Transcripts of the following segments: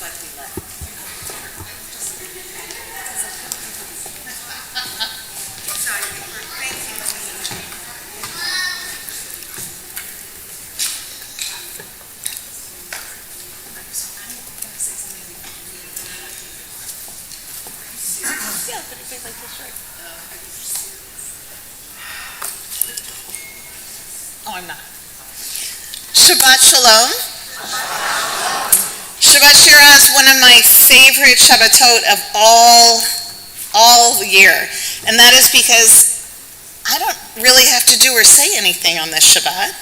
like we left. Yeah, but it's like this, right? Oh, I'm not. Shabbat Shalom. Shabbat Shira is one of my favorite Shabbatot of all year. And that is because I don't really have to do or say anything on this Shabbat.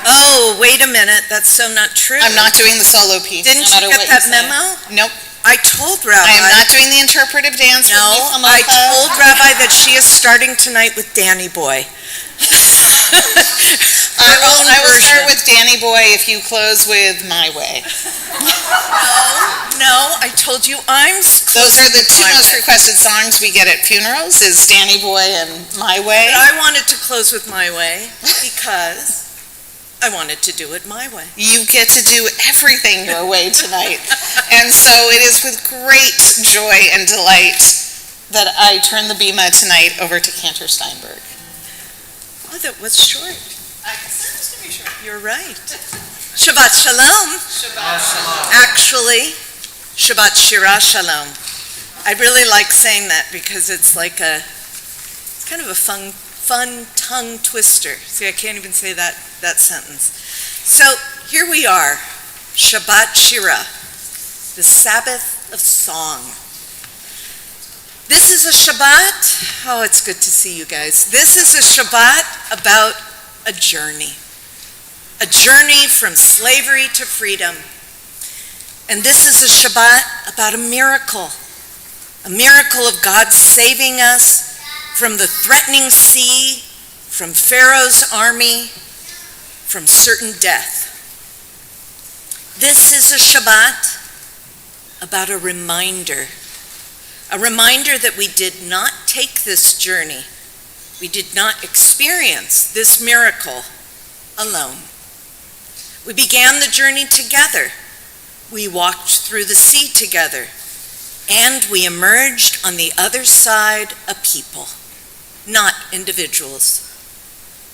Oh, wait a minute. That's so not true. I'm not doing the solo piece. Didn't no you get that memo? Nope. I told Rabbi. I am not doing the interpretive dance. No, I told Rabbi that she is starting tonight with Danny Boy. I will start with Danny Boy if you close with My Way. No, I told you I'm Those are the two most requested songs we get at funerals is Danny Boy and My Way. But I wanted to close with My Way because I wanted to do it my way. You get to do everything your way tonight. And so it is with great joy and delight that I turn the bima tonight over to Cantor Steinberg. Oh, that was short. I said it was going to be short. You're right. Shabbat Shalom. Shabbat Shalom. Actually, Shabbat Shira Shalom. I really like saying that because it's kind of a fun tongue twister. See, I can't even say that sentence. So here we are, Shabbat Shira, the Sabbath of song. This is a Shabbat. Oh, it's good to see you guys. This is a Shabbat about a journey from slavery to freedom. And this is a Shabbat about a miracle of God saving us from the threatening sea, from Pharaoh's army, from certain death. This is a Shabbat about a reminder that we did not take this journey, we did not experience this miracle alone. We began the journey together. We walked through the sea together, and we emerged on the other side a people, not individuals.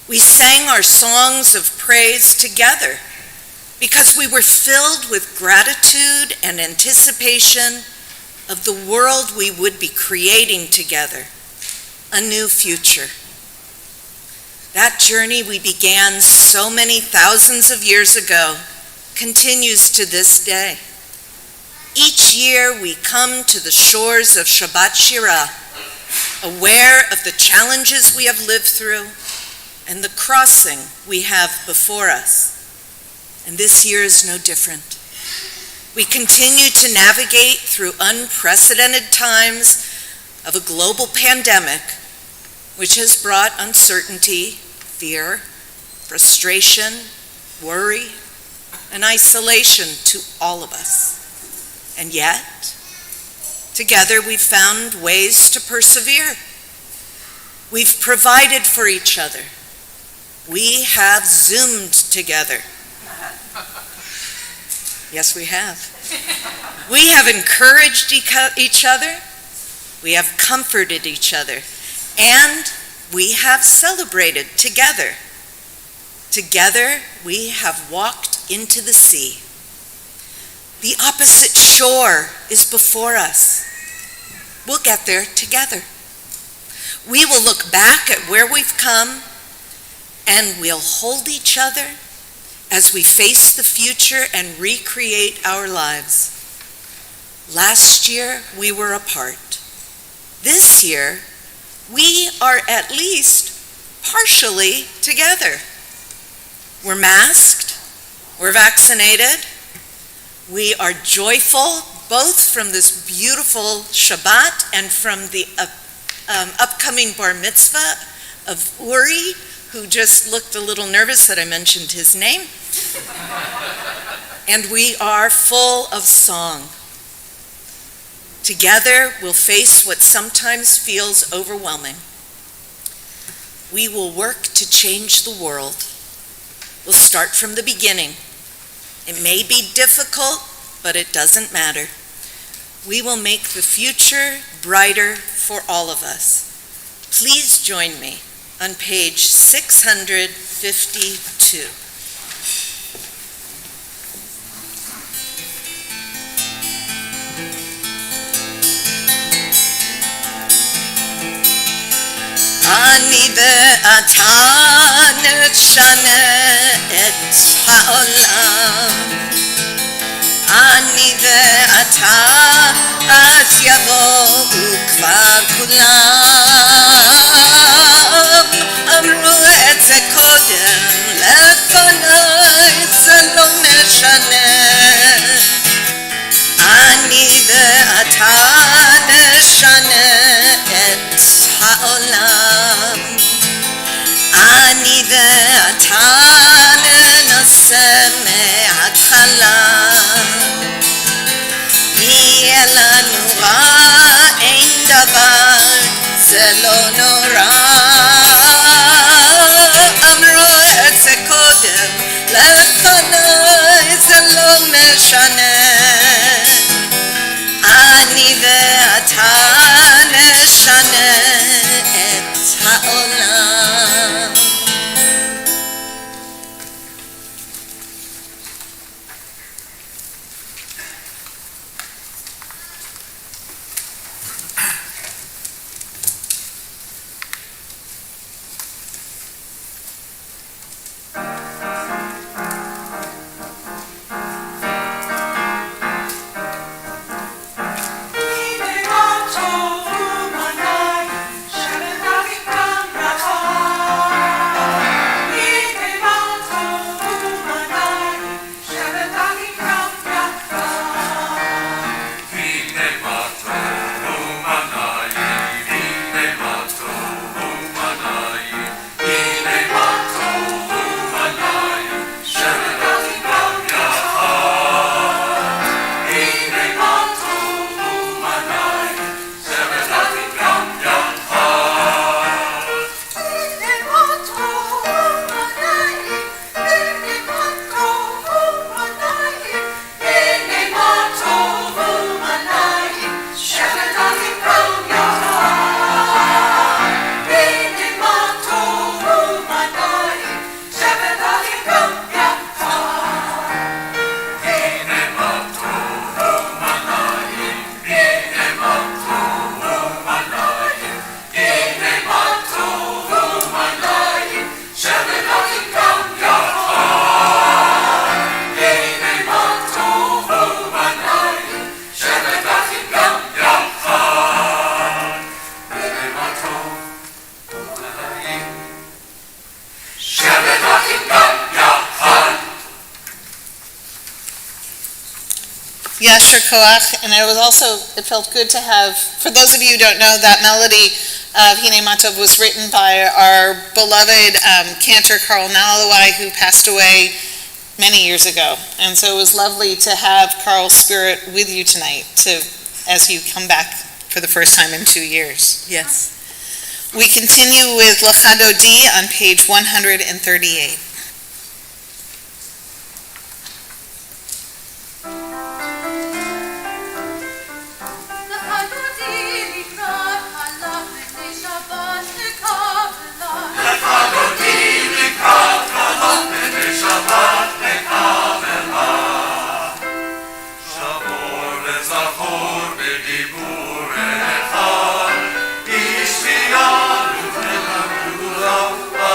We sang our songs of praise together because we were filled with gratitude and anticipation of the world we would be creating together, a new future. That journey we began so many thousands of years ago continues to this day. Each year we come to the shores of Shabbat Shira, aware of the challenges we have lived through and the crossing we have before us. And this year is no different. We continue to navigate through unprecedented times of a global pandemic, which has brought uncertainty, fear, frustration, worry, and isolation to all of us. And yet, together we've found ways to persevere. We've provided for each other. We have Zoomed together. Yes, we have. We have encouraged each other. We have comforted each other. And we have celebrated together. Together, we have walked into the sea. The opposite shore is before us. We'll get there together. We will look back at where we've come, and we'll hold each other as we face the future and recreate our lives. Last year, we were apart. This year, we are at least partially together. We're masked, we're vaccinated, we are joyful both from this beautiful Shabbat and from the upcoming bar mitzvah of Uri, who just looked a little nervous that I mentioned his name. And we are full of song. Together, we'll face what sometimes feels overwhelming. We will work to change the world. We'll start from the beginning. It may be difficult, but it doesn't matter. We will make the future brighter for all of us. Please join me on page 652. אני ואתה נשנה את העולם. אני ואתה, אז יבואו כבר כולם. אמרו את זה קודם, לפניי זה לא משנה. אני ואתה נשנה את העולם. אני ואתה ננסה מההתחלה. יהיה לנו רע, אין דבר, זה לא נורא. אמרו את זה קודם, לפניי זה לא משנה. אני ואתה נשנה את העולם. Yasher Koach, and it felt good to have, for those of you who don't know, that melody of Hine Matov was written by our beloved cantor Carl Nalawai, who passed away many years ago. And so it was lovely to have Carl's spirit with you tonight as you come back for the first time in 2 years. Yes. We continue with Lachado D on page 138.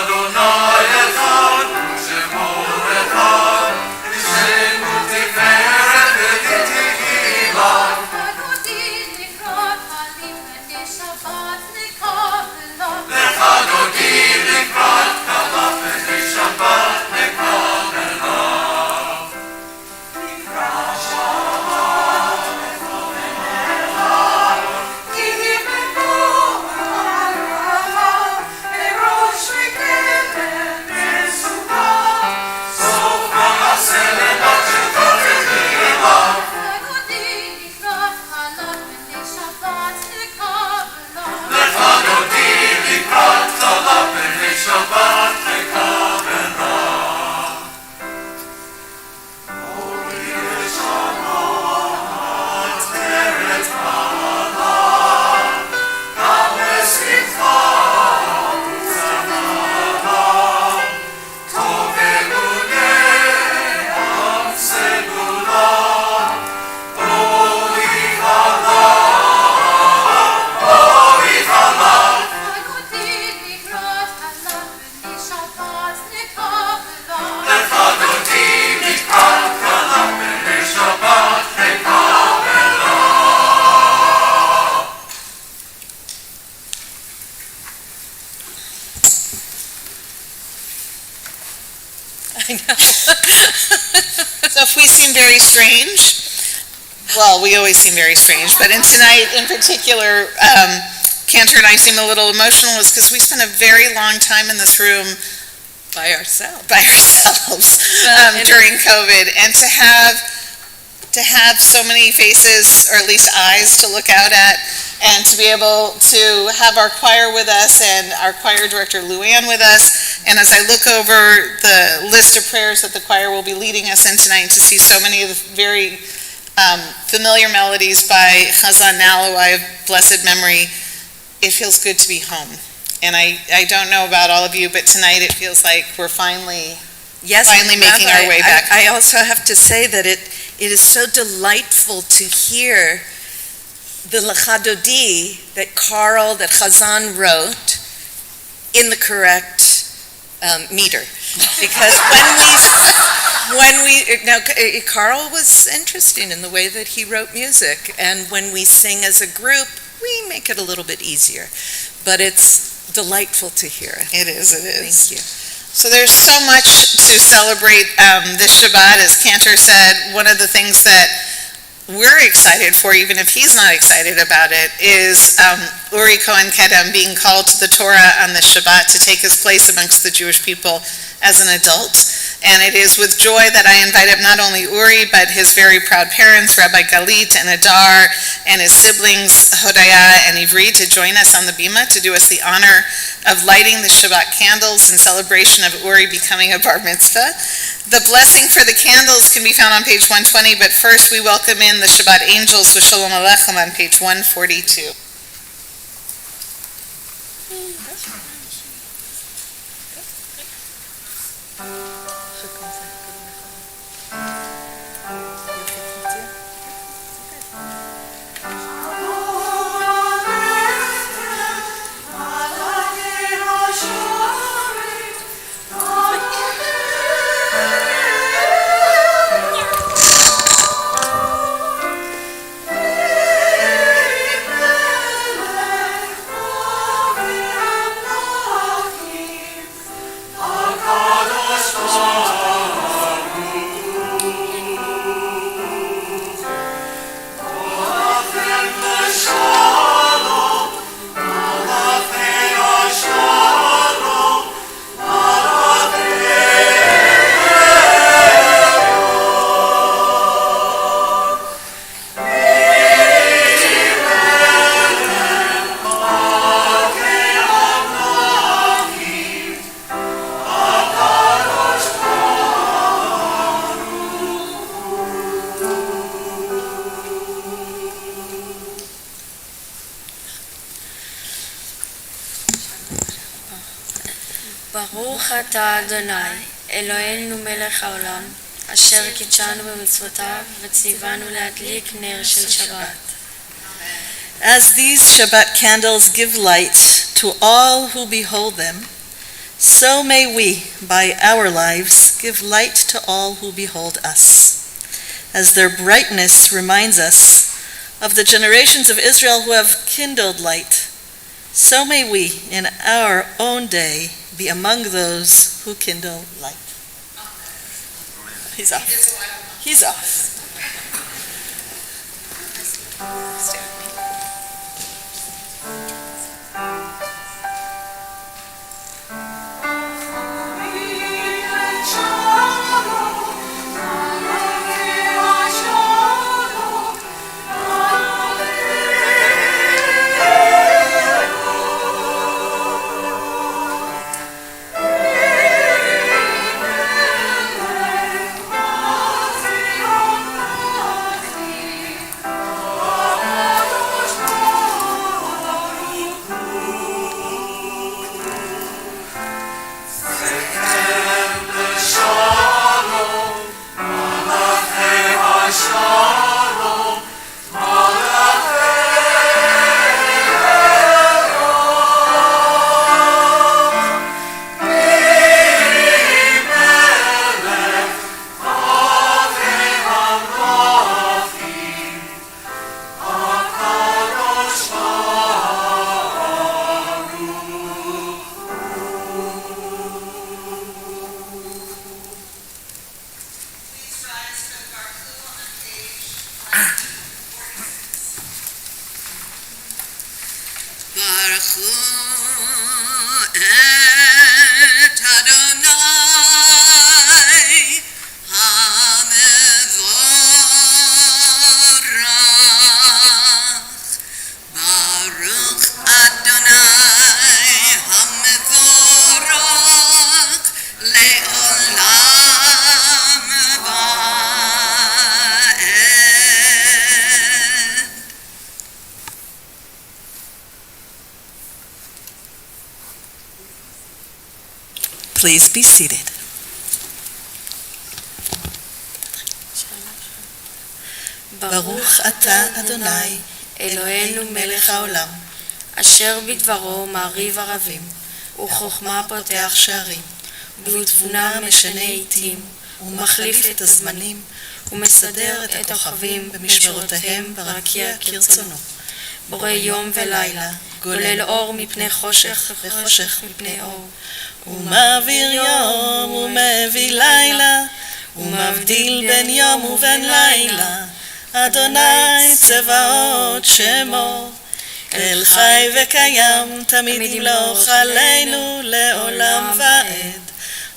Adonai Echad seem very strange. Well, we always seem very strange, but tonight in particular, Cantor and I seem a little emotional is because we spent a very long time in this room By ourselves. During COVID, and to have so many faces, or at least eyes to look out at, and to be able to have our choir with us and our choir director Luann with us, and as I look over the list of prayers that the choir will be leading us in tonight, to see so many of the very familiar melodies by Chazan Nalawai of blessed memory, it feels good to be home. And I don't know about all of you, but tonight it feels like we're finally making our way back. I also have to say that it is so delightful to hear the Lecha Dodi that Chazan wrote in the correct meter. Because Carl was interesting in the way that he wrote music, and when we sing as a group, we make it a little bit easier. But it's delightful to hear it. It is. Thank you. So there's so much to celebrate this Shabbat. As Cantor said, one of the things that we're excited for, even if he's not excited about it, is Uri Cohen Kedem being called to the Torah on the Shabbat to take his place amongst the Jewish people as an adult. And it is with joy that I invite up not only Uri, but his very proud parents, Rabbi Galit and Adar, and his siblings, Hodaya and Ivri, to join us on the bima to do us the honor of lighting the Shabbat candles in celebration of Uri becoming a bar mitzvah. The blessing for the candles can be found on page 120, but first we welcome in the Shabbat angels with Shalom Aleichem on page 142. ברוך אתה אדוני, אלוהינו מלך העולם, אשר קידשנו במצוותיו וציוונו להדליק נר של שבת. As these Shabbat candles give light to all who behold them, so may we, by our lives, give light to all who behold us. As their brightness reminds us of the generations of Israel who have kindled light, so may we, in our own day, be among those who kindle light. He's off. He's off. Stay with me. Oh Please be seated. ברוך אתה, אדוני, אלוהינו מלך העולם, אשר בדברו מעריב ערבים, וחוכמה פותח שערים, ובתבונה משנה עתים, ומחליף את הזמנים, ומסדר את הכוכבים במשמרותיהם ברקיע כרצונו. בורא יום ולילה, גולל אור מפני חושך וחושך מפני אור. ומעביר יום ומביא לילה, ומבדיל בין יום ובין לילה. אדוני צבאות שמו, אל חי וקיים, תמיד ימלוך עלינו לעולם ועד.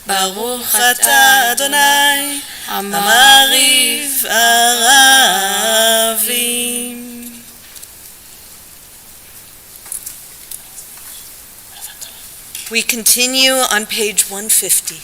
ברוך אתה, אדוני, המעריב ערבים. We continue on page 150.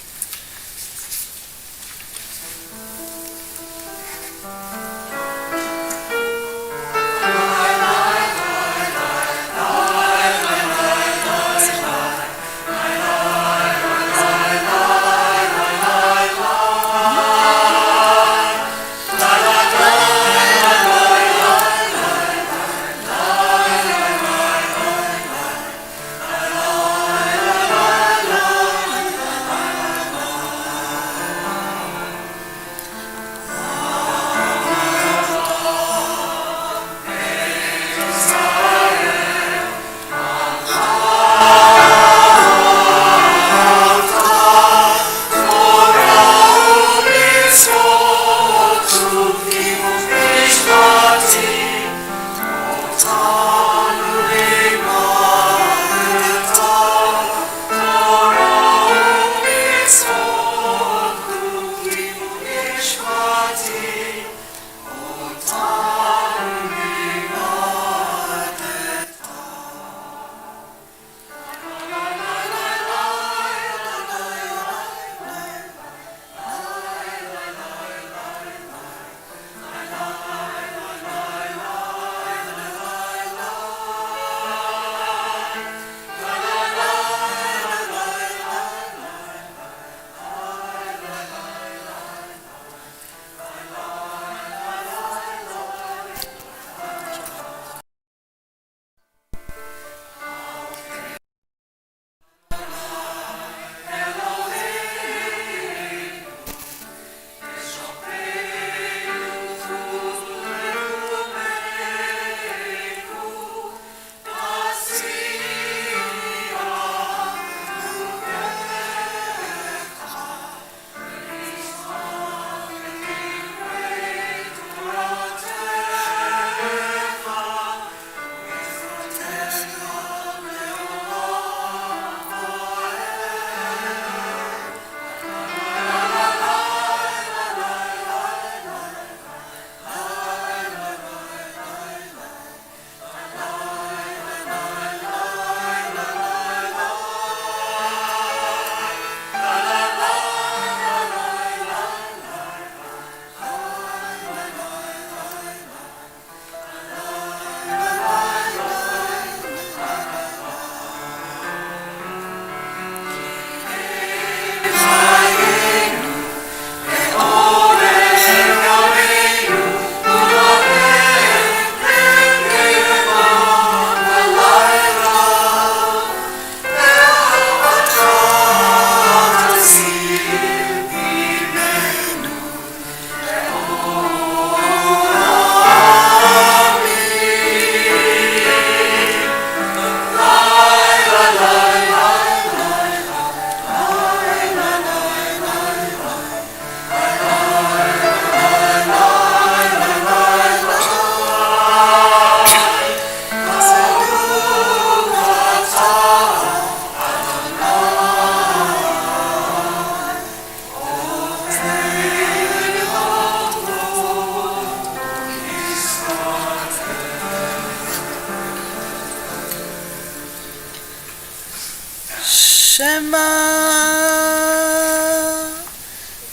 Shema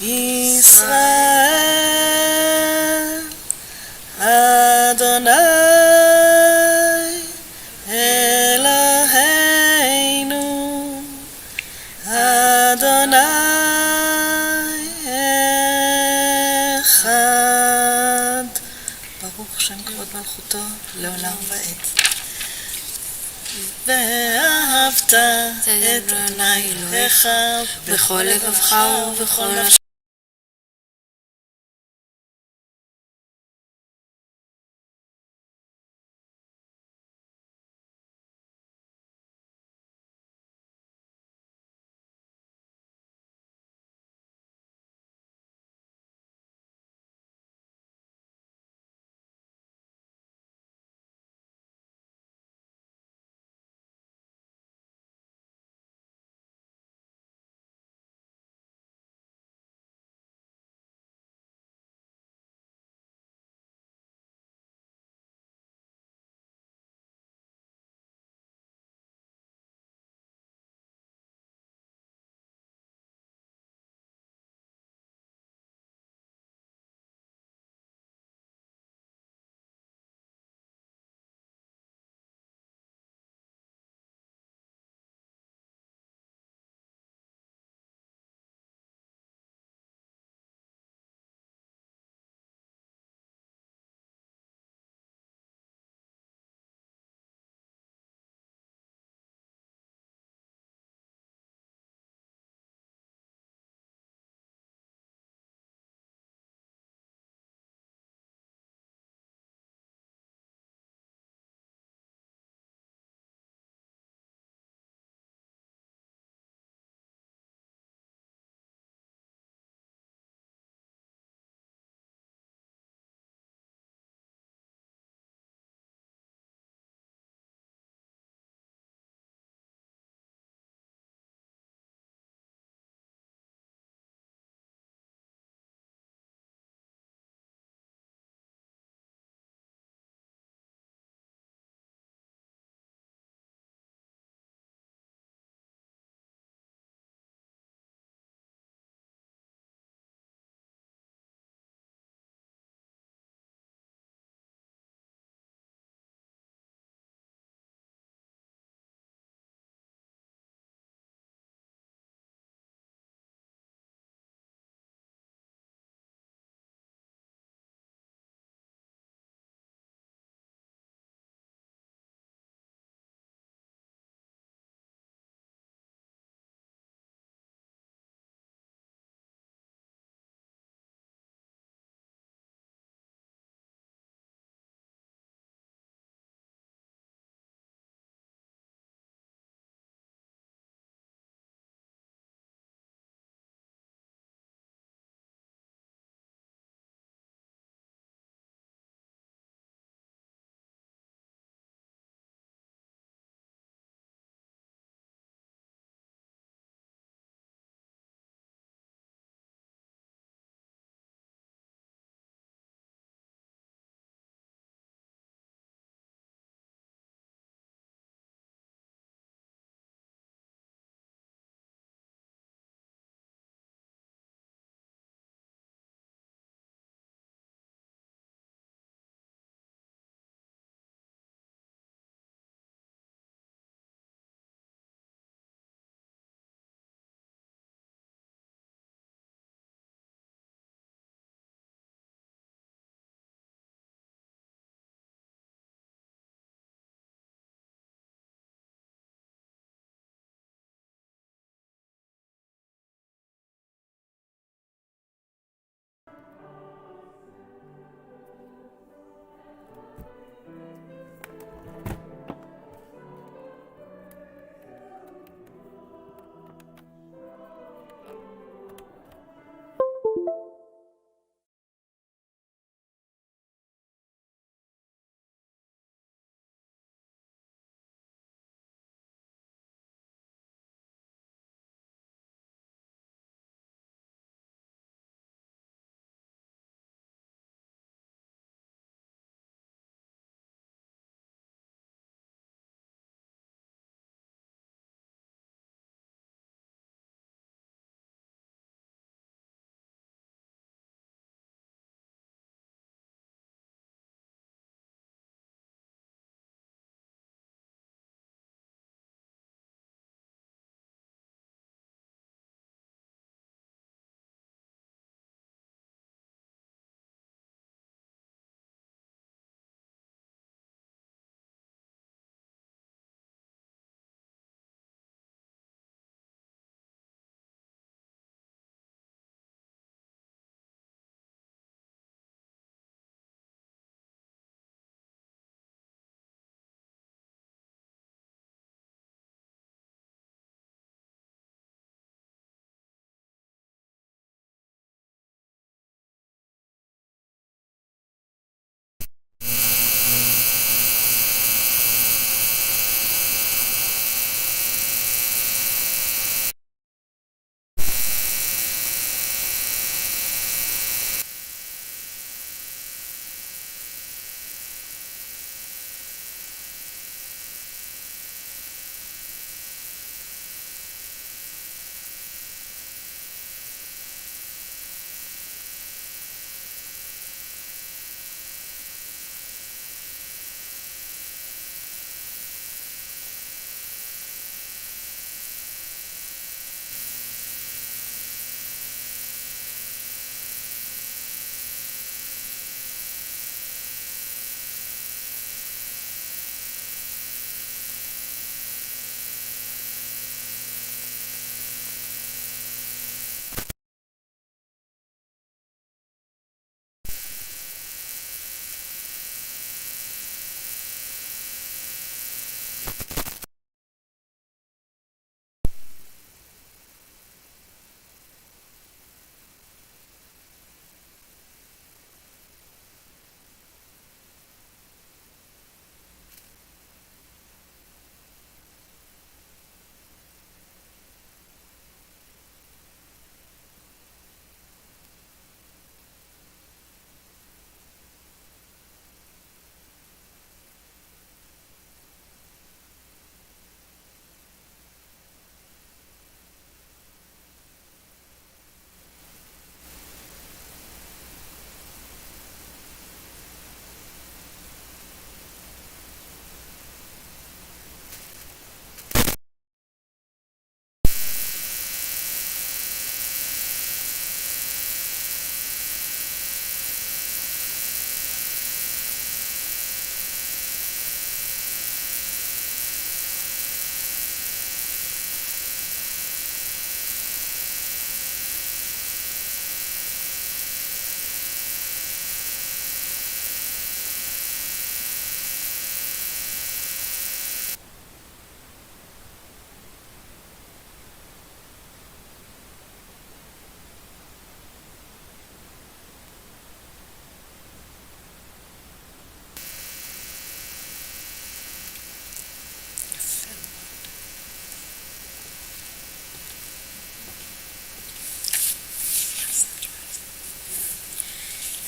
Yisrael Adonai Eloheinu Adonai אחד. ברוך שם כבוד מלכותו לעולם ועד. ואהבת את אדוני אלוהיך בכל לבבך ובכל נפשך.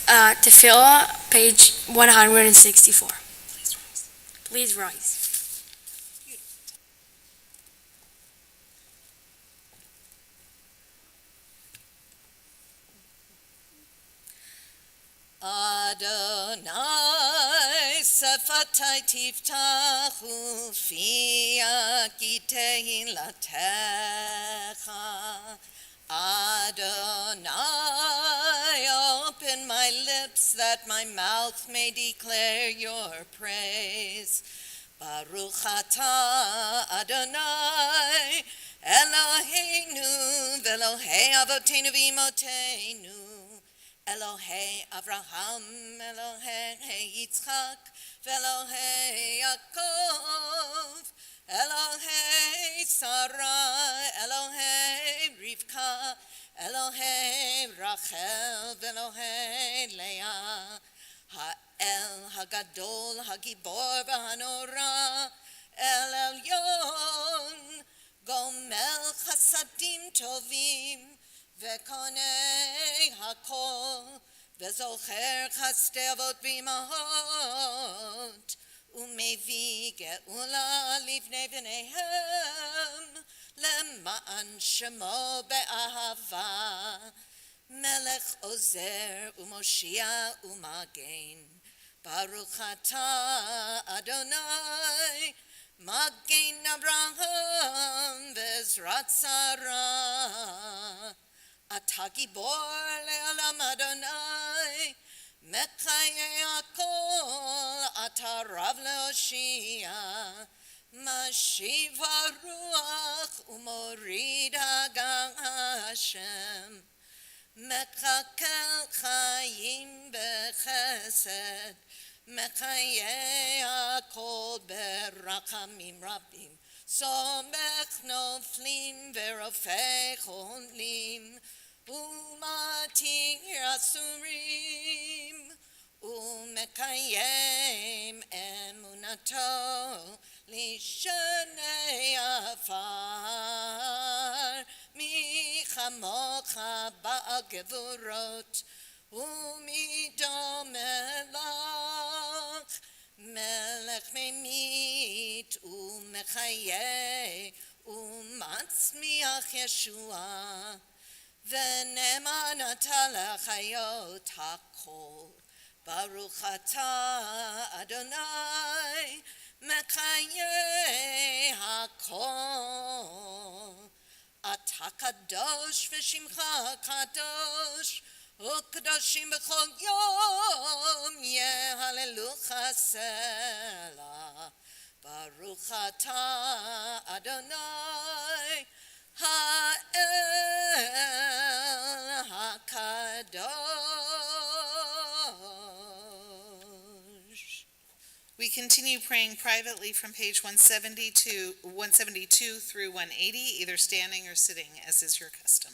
Tefillah, page 164. Please rise. Adonai sefatai tiftachu fi akitein latecha. Adonai, open my lips that my mouth may declare your praise. Baruch atah Adonai, Eloheinu v'Elohei avotenu v'imotenu, Elohei Avraham, Elohei Yitzchak, v'Elohei Yaakov, Elohei Sarah, Elohei Rivka, Elohei Rachel, v'Elohei Leah, Ha'el Hagadol, Hagibor v'Hanora, El Elyon, Gomel Chasadim Tovim, Vekonei Hakol, Vezocher Chasdei Avot B'imahot, Umevi Geula Livnei B'neihem, Lema'an Shemo Be'ahava, Melech Ozer Umoshia Umagen, Baruch atah Adonai, Magen Abraham Bezrat Sarah, Atah Gibor Le'olam Adonai, Mekayeh Akol, Atah Rav Le'oshia, Mashiv HaRuach Umorid HaGashem, Mekakel Chayim Bechesed, Mekayeh Akol Berachamim Rabim, Somech Noflim Verofei Cholim, Umatir Asurim, Umekayem Emunato, Lishanei Afar, Mi Chamocha Ba'al Gevurot, Umidom Melach, Melech Memit, Umechayeh, Umatzmiach Yeshua, V'ne'eman atah l'chayot hakol, Baruch atah Adonai, Mekayeh hakol. Atah kadosh v'shimcha kadosh, U'kadoshim b'chol yom, Yehalelucha Selah. Baruch atah Adonai, Ha'el HaKadosh. We continue praying privately from page 172 through 180, either standing or sitting, as is your custom.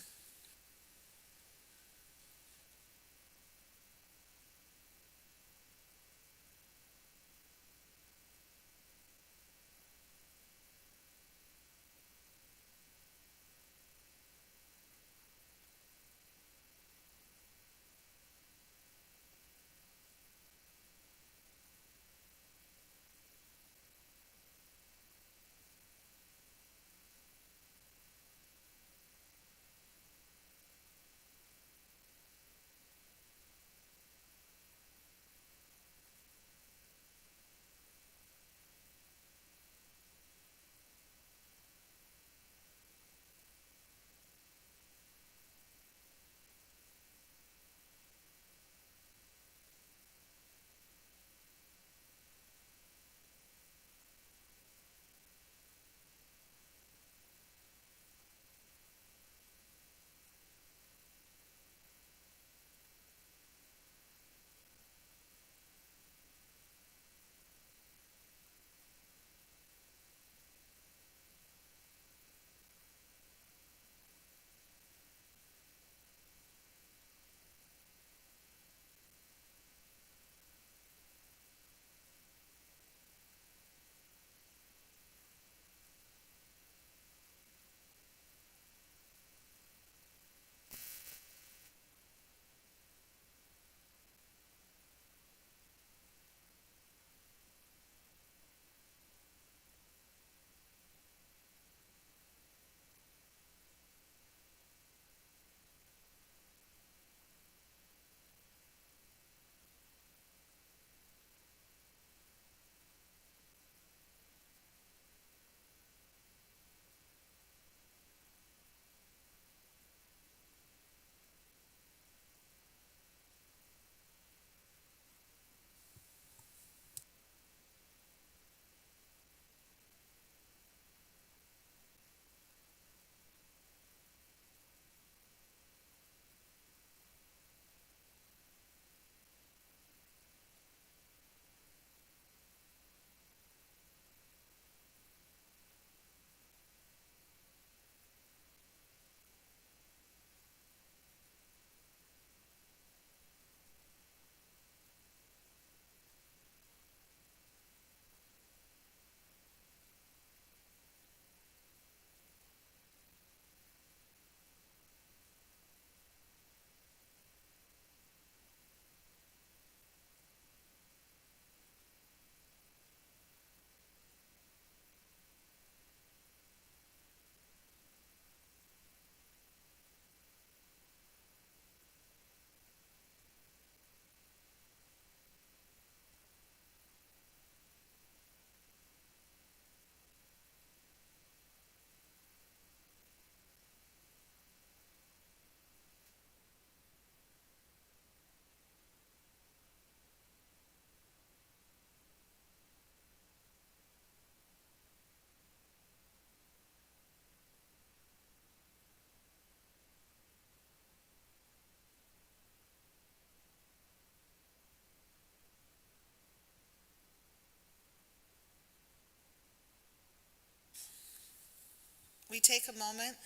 we take a moment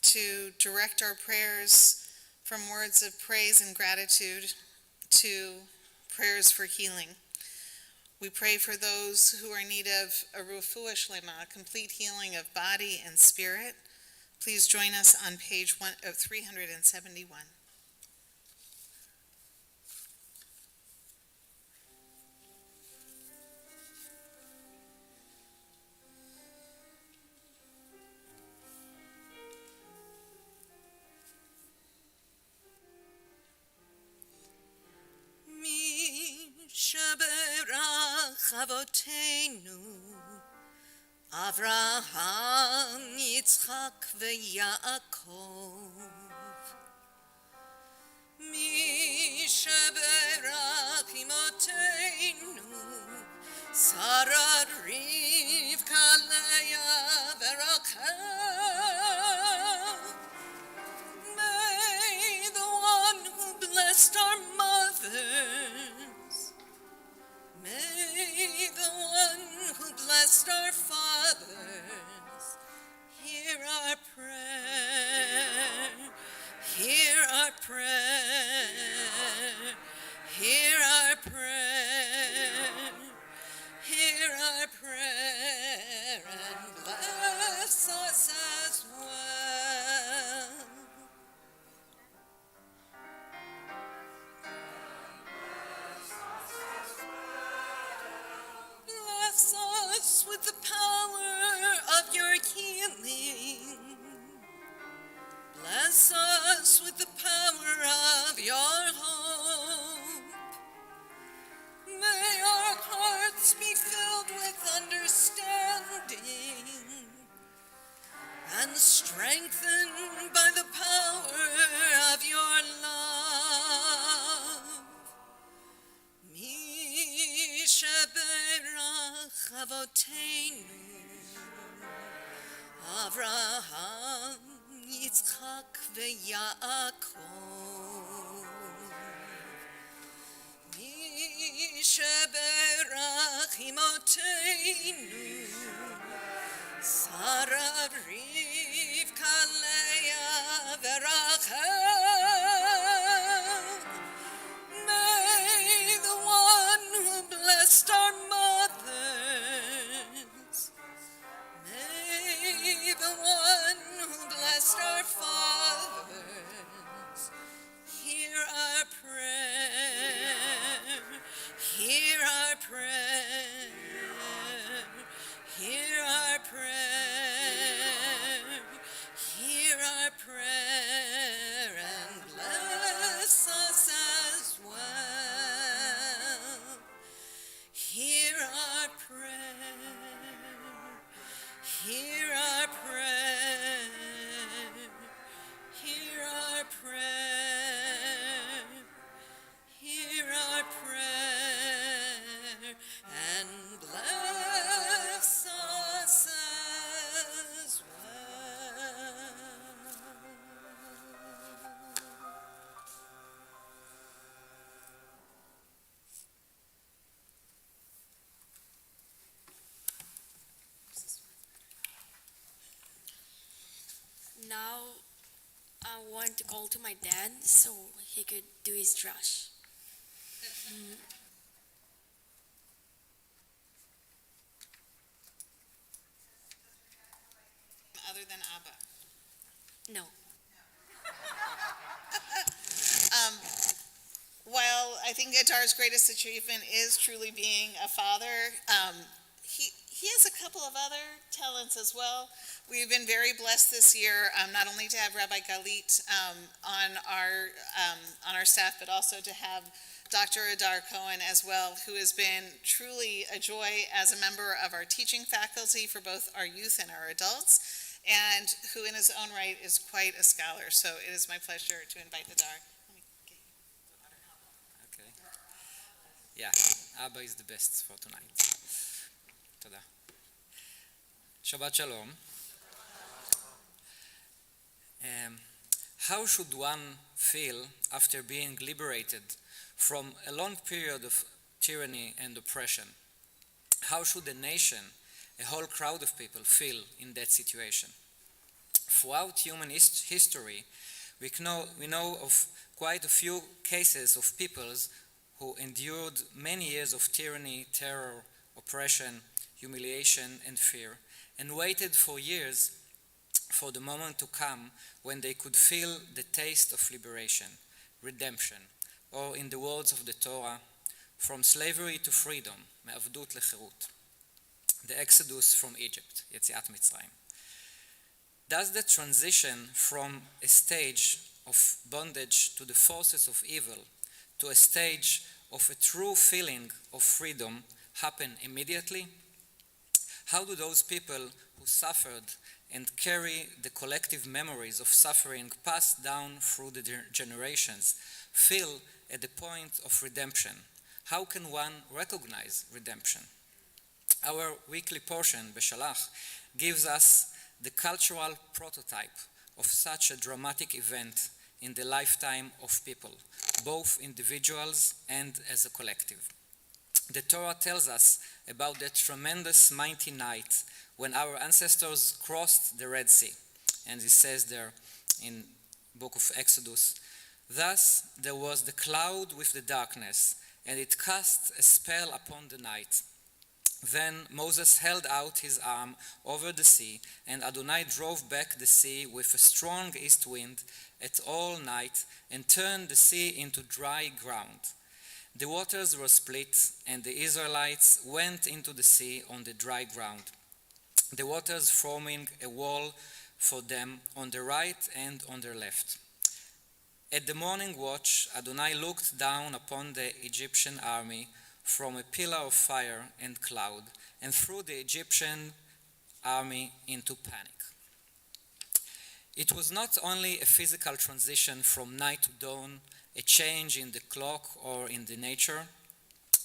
to direct our prayers from words of praise and gratitude to prayers for healing. We pray for those who are in need of a refuah shlema, a complete healing of body and spirit. Please join us on page 371. שברך אבותינו, אברהם, יצחק ויעקב. מי שברך אמותינו, שרה רבקה לאה ורחל. May the one who blessed our mothers, may the one who blessed our fathers, hear our prayer, hear our prayer, hear our prayer, hear our prayer, and bless us as well. Bless us with the power of your healing. Bless us with the power of your hope. May our hearts be filled with understanding and strengthened by the power of your love. Mi sheberach avoteinu, Avraham, Yitzchak veYaakov. Mi sheberach imoteinu, Sarah, Rivka, Leah, Verachel. May the one who blessed our mothers, may the one who blessed our fathers, hear our prayer, hear our prayer, hear our prayer, hear our prayer, and bless us as well. Hear our prayer, hear our prayer, hear our prayer, hear our prayer, and bless us as well. Now I want to call to my dad so he could do his drush. Other than Abba. No. While I think Adar's greatest achievement is truly being a father, he has a couple of other talents as well. We've been very blessed this year, not only to have Rabbi Galit on our staff, but also to have Dr. Adar Cohen as well, who has been truly a joy as a member of our teaching faculty for both our youth and our adults, and who in his own right is quite a scholar. So it is my pleasure to invite Adar. Okay. Yeah, Abba is the best for tonight. Toda. Shabbat Shalom. How should one feel after being liberated from a long period of tyranny and oppression? How should a nation, a whole crowd of people, feel in that situation? Throughout human history, we know of quite a few cases of peoples who endured many years of tyranny, terror, oppression, humiliation, and fear, and waited for years for the moment to come when they could feel the taste of liberation, redemption, or in the words of the Torah, from slavery to freedom, מעבדות לחירות, the exodus from Egypt, יציאת מצרים. Does the transition from a stage of bondage to the forces of evil to a stage of a true feeling of freedom happen immediately? How do those people who suffered and carry the collective memories of suffering passed down through the generations feel at the point of redemption? How can one recognize redemption? Our weekly portion, Beshalach, gives us the cultural prototype of such a dramatic event in the lifetime of people, both individuals and as a collective. The Torah tells us about that tremendous mighty night when our ancestors crossed the Red Sea. And it says there in book of Exodus, thus there was the cloud with the darkness, and it cast a spell upon the night. Then Moses held out his arm over the sea, and Adonai drove back the sea with a strong east wind at all night and turned the sea into dry ground. The waters were split, and the Israelites went into the sea on the dry ground, the waters forming a wall for them on the right and on their left. At the morning watch, Adonai looked down upon the Egyptian army from a pillar of fire and cloud, and threw the Egyptian army into panic. It was not only a physical transition from night to dawn, a change in the clock or in the nature.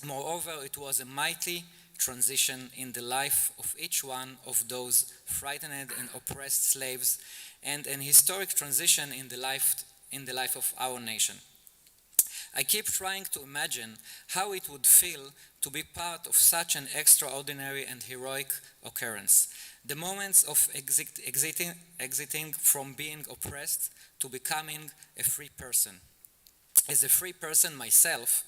Moreover, it was a mighty transition in the life of each one of those frightened and oppressed slaves, and an historic transition in the life of our nation. I keep trying to imagine how it would feel to be part of such an extraordinary and heroic occurrence. The moments of exiting from being oppressed to becoming a free person. As a free person myself,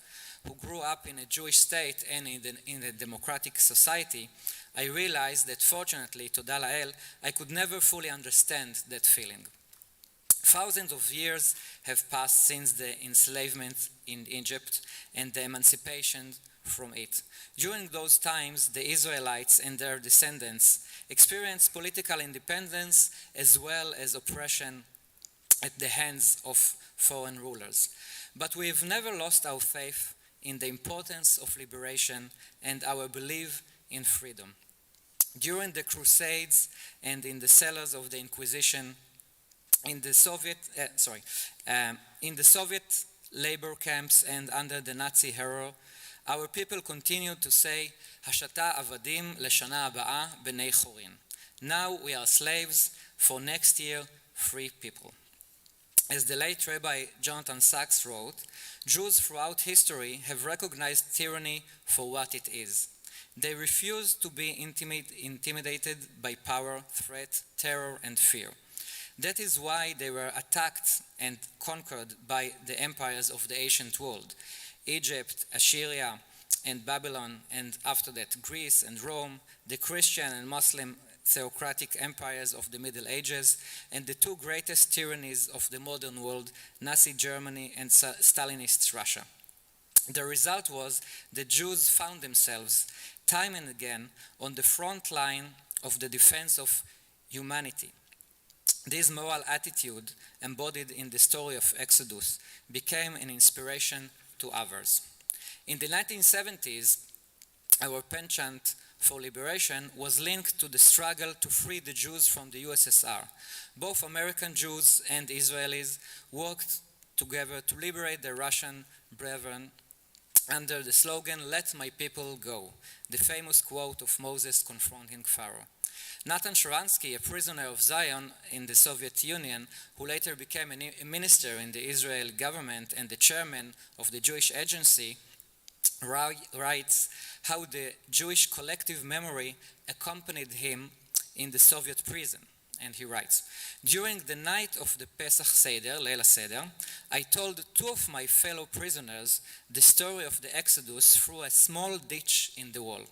who grew up in a Jewish state and in a democratic society, I realized that fortunately, Toda Lael, I could never fully understand that feeling. Thousands of years have passed since the enslavement in Egypt and the emancipation from it. During those times, the Israelites and their descendants experienced political independence as well as oppression at the hands of foreign rulers. But we have never lost our faith in the importance of liberation and our belief in freedom. During the Crusades and in the cellars of the Inquisition, in the Soviet labor camps and under the Nazi terror, our people continued to say, "Hashata avadim leshana abaa b'nei chorin." Now we are slaves, for next year, free people. As the late Rabbi Jonathan Sachs wrote, Jews throughout history have recognized tyranny for what it is. They refuse to be intimidated by power, threat, terror, and fear. That is why they were attacked and conquered by the empires of the ancient world, Egypt, Assyria, and Babylon, and after that Greece and Rome, the Christian and Muslim theocratic empires of the Middle Ages, and the two greatest tyrannies of the modern world, Nazi Germany and Stalinist Russia. The result was that Jews found themselves time and again on the front line of the defense of humanity. This moral attitude, embodied in the story of Exodus, became an inspiration to others. In the 1970s, our penchant for liberation was linked to the struggle to free the Jews from the USSR. Both American Jews and Israelis worked together to liberate their Russian brethren under the slogan, "Let my people go," the famous quote of Moses confronting Pharaoh. Natan Sharansky, a prisoner of Zion in the Soviet Union, who later became a minister in the Israel government and the chairman of the Jewish Agency, writes how the Jewish collective memory accompanied him in the Soviet prison. and he writes, "During the night of the Pesach Seder, Leil HaSeder, I told two of my fellow prisoners the story of the Exodus through a small ditch in the wall.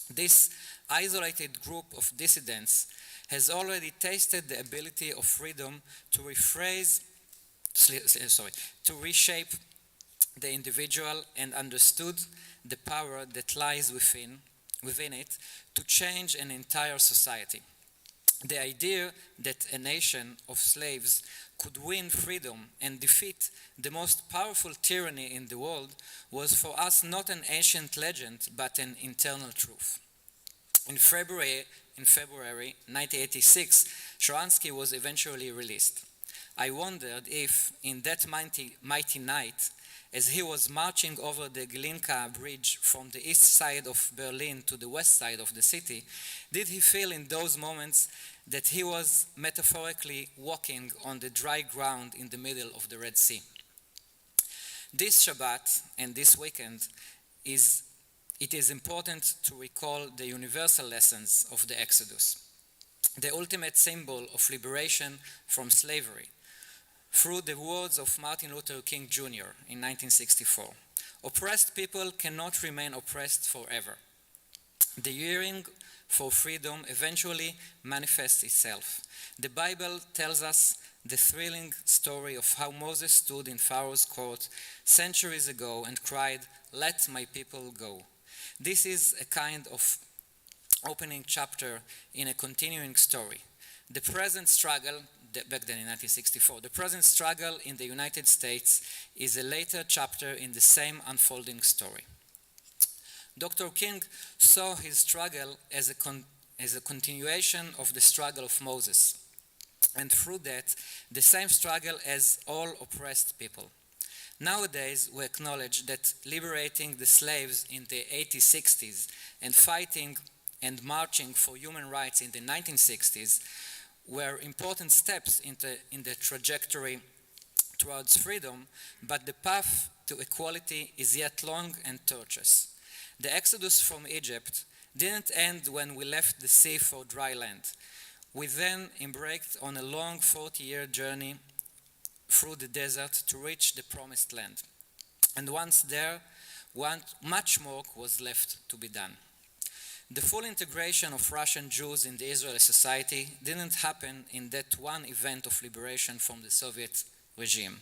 This isolated group of dissidents has already tasted the ability of freedom to reshape the individual and understood the power that lies within it to change an entire society. The idea that a nation of slaves could win freedom and defeat the most powerful tyranny in the world was for us not an ancient legend but an internal truth." In February 1986, Sharansky was eventually released. I wondered if, in that mighty night, as he was marching over the Glinka bridge from the east side of Berlin to the west side of the city, did he feel in those moments that he was metaphorically walking on the dry ground in the middle of the Red Sea? This Shabbat and this weekend it is important to recall the universal lessons of the Exodus, the ultimate symbol of liberation from slavery, through the words of Martin Luther King Jr. in 1964. Oppressed people cannot remain oppressed forever. The yearning for freedom eventually manifests itself. The Bible tells us the thrilling story of how Moses stood in Pharaoh's court centuries ago and cried, "Let my people go." This is a kind of opening chapter in a continuing story. The present struggle, back then in 1964, the present struggle in the United States is a later chapter in the same unfolding story. Dr. King saw his struggle as a continuation of the struggle of Moses, and through that, the same struggle as all oppressed people. Nowadays, we acknowledge that liberating the slaves in the 1860s and fighting and marching for human rights in the 1960s were important steps in the trajectory towards freedom, but the path to equality is yet long and tortuous. The exodus from Egypt didn't end when we left the sea for dry land. We then embarked on a long 40-year journey through the desert to reach the promised land. And once there, much more was left to be done. The full integration of Russian Jews in the Israeli society didn't happen in that one event of liberation from the Soviet regime.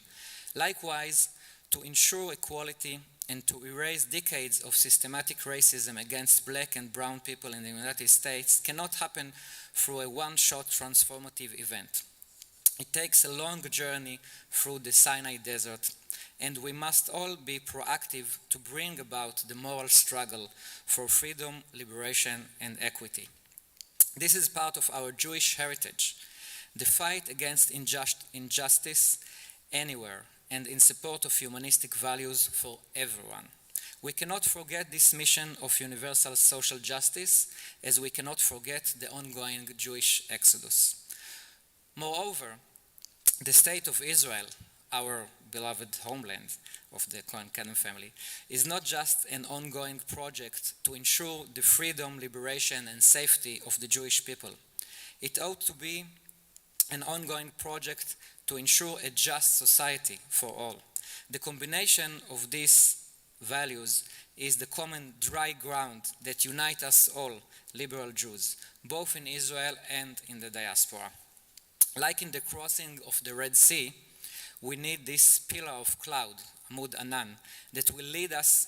Likewise, to ensure equality and to erase decades of systematic racism against black and brown people in the United States cannot happen through a one-shot transformative event. It takes a long journey through the Sinai Desert, and we must all be proactive to bring about the moral struggle for freedom, liberation, and equity. This is part of our Jewish heritage, the fight against injustice anywhere and in support of humanistic values for everyone. We cannot forget this mission of universal social justice, as we cannot forget the ongoing Jewish exodus. Moreover, the state of Israel, our beloved homeland of the Cohen-Kadmon family, is not just an ongoing project to ensure the freedom, liberation, and safety of the Jewish people. It ought to be an ongoing project to ensure a just society for all. The combination of these values is the common dry ground that unites us all, liberal Jews, both in Israel and in the diaspora. Like in the crossing of the Red Sea, we need this pillar of cloud, Amud Anan, that will lead us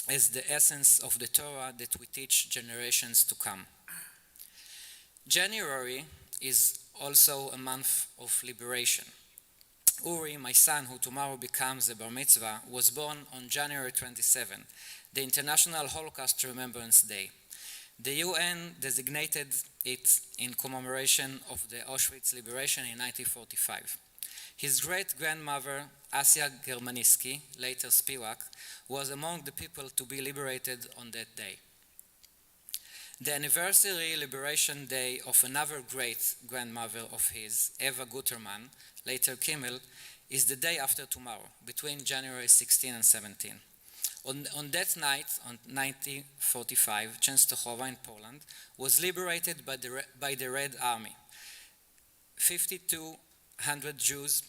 as the essence of the Torah that we teach generations to come. January is also a month of liberation. Uri, my son, who tomorrow becomes a bar mitzvah, was born on January 27, the International Holocaust Remembrance Day. The UN designated it in commemoration of the Auschwitz liberation in 1945. His great-grandmother, Asya Germaniski, later Spivak, was among the people to be liberated on that day. The anniversary liberation day of another great-grandmother of his, Eva Guterman, later Kimmel, is the day after tomorrow, between January 16 and 17. On that night, on 1945, Częstochowa in Poland was liberated by the Red Army. 5,200 Jews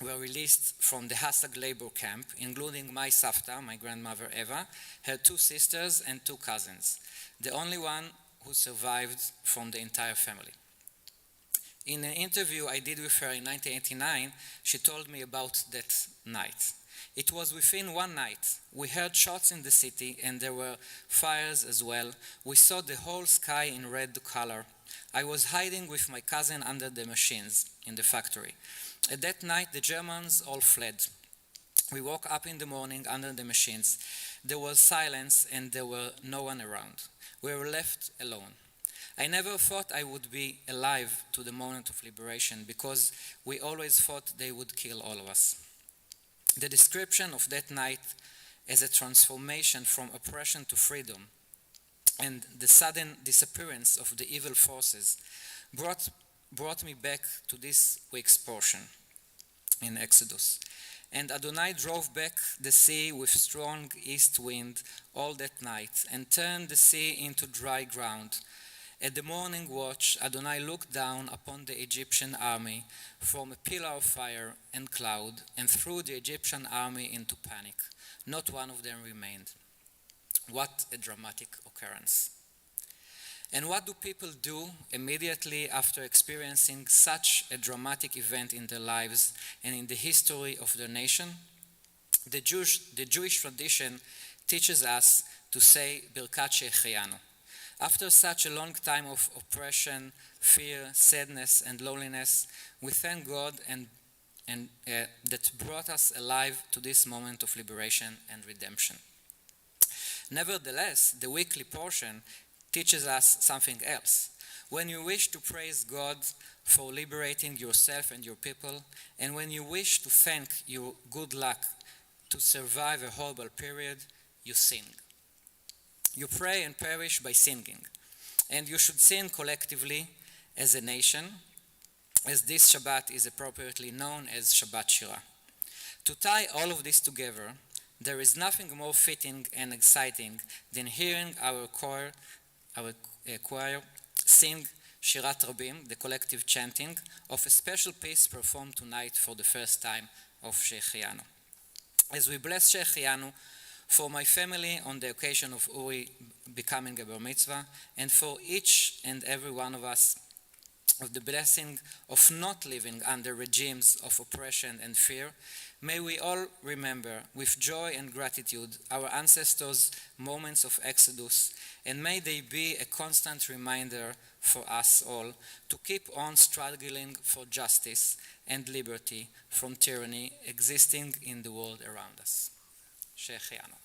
were released from the Hasag labor camp, including my Savta, my grandmother Eva, her 2 sisters and 2 cousins, the only one who survived from the entire family. In an interview I did with her in 1989, she told me about that night. It was within one night. We heard shots in the city and there were fires as well. We saw the whole sky in red color. I was hiding with my cousin under the machines in the factory. At that night, the Germans all fled. We woke up in the morning under the machines. There was silence and there were no one around. We were left alone. I never thought I would be alive to the moment of liberation because we always thought they would kill all of us. The description of that night as a transformation from oppression to freedom and the sudden disappearance of the evil forces brought me back to this week's portion in Exodus. And Adonai drove back the sea with strong east wind all that night and turned the sea into dry ground. At the morning watch, Adonai looked down upon the Egyptian army from a pillar of fire and cloud and threw the Egyptian army into panic. Not one of them remained. What a dramatic occurrence. And what do people do immediately after experiencing such a dramatic event in their lives and in the history of their nation? The Jewish tradition teaches us to say Birkat Shehecheyanu. After such a long time of oppression, fear, sadness, and loneliness, we thank God and that brought us alive to this moment of liberation and redemption. Nevertheless, the weekly portion teaches us something else. When you wish to praise God for liberating yourself and your people, and when you wish to thank your good luck to survive a horrible period, you sing. You pray and perish by singing, and you should sing collectively as a nation, as this Shabbat is appropriately known as Shabbat Shira. To tie all of this together, there is nothing more fitting and exciting than hearing our choir sing Shirat Rabim, the collective chanting of a special piece performed tonight for the first time of Shehecheyanu. As we bless Shehecheyanu, for my family on the occasion of Uri becoming a bar mitzvah, and for each and every one of us of the blessing of not living under regimes of oppression and fear, may we all remember with joy and gratitude our ancestors' moments of exodus, and may they be a constant reminder for us all to keep on struggling for justice and liberty from tyranny existing in the world around us. Shehecheyanu.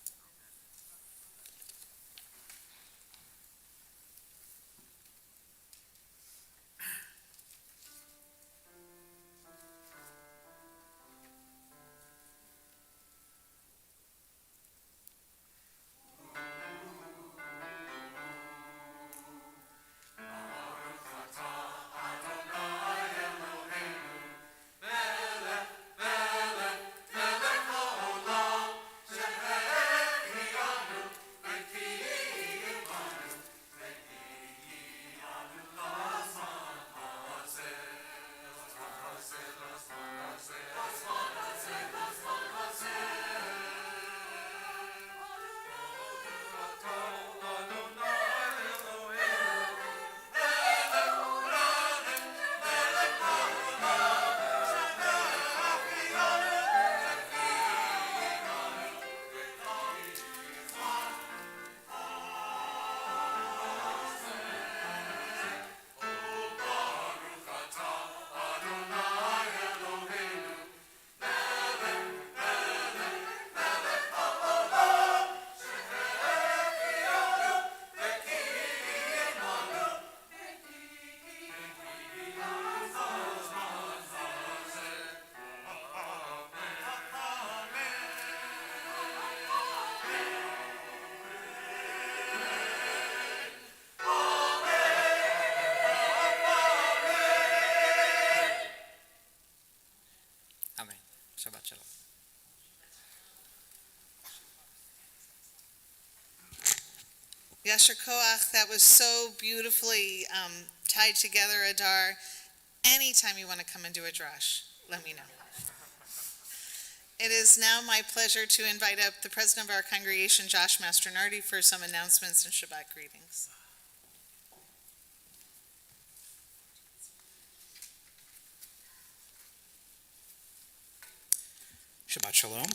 Shabbat Shalom. Yasher Koach, that was so beautifully tied together, Adar. anytime you want to come and do a drash, let me know. It is now my pleasure to invite up the president of our congregation, Josh Mastronardi, for some announcements and Shabbat greetings. Shabbat Shalom.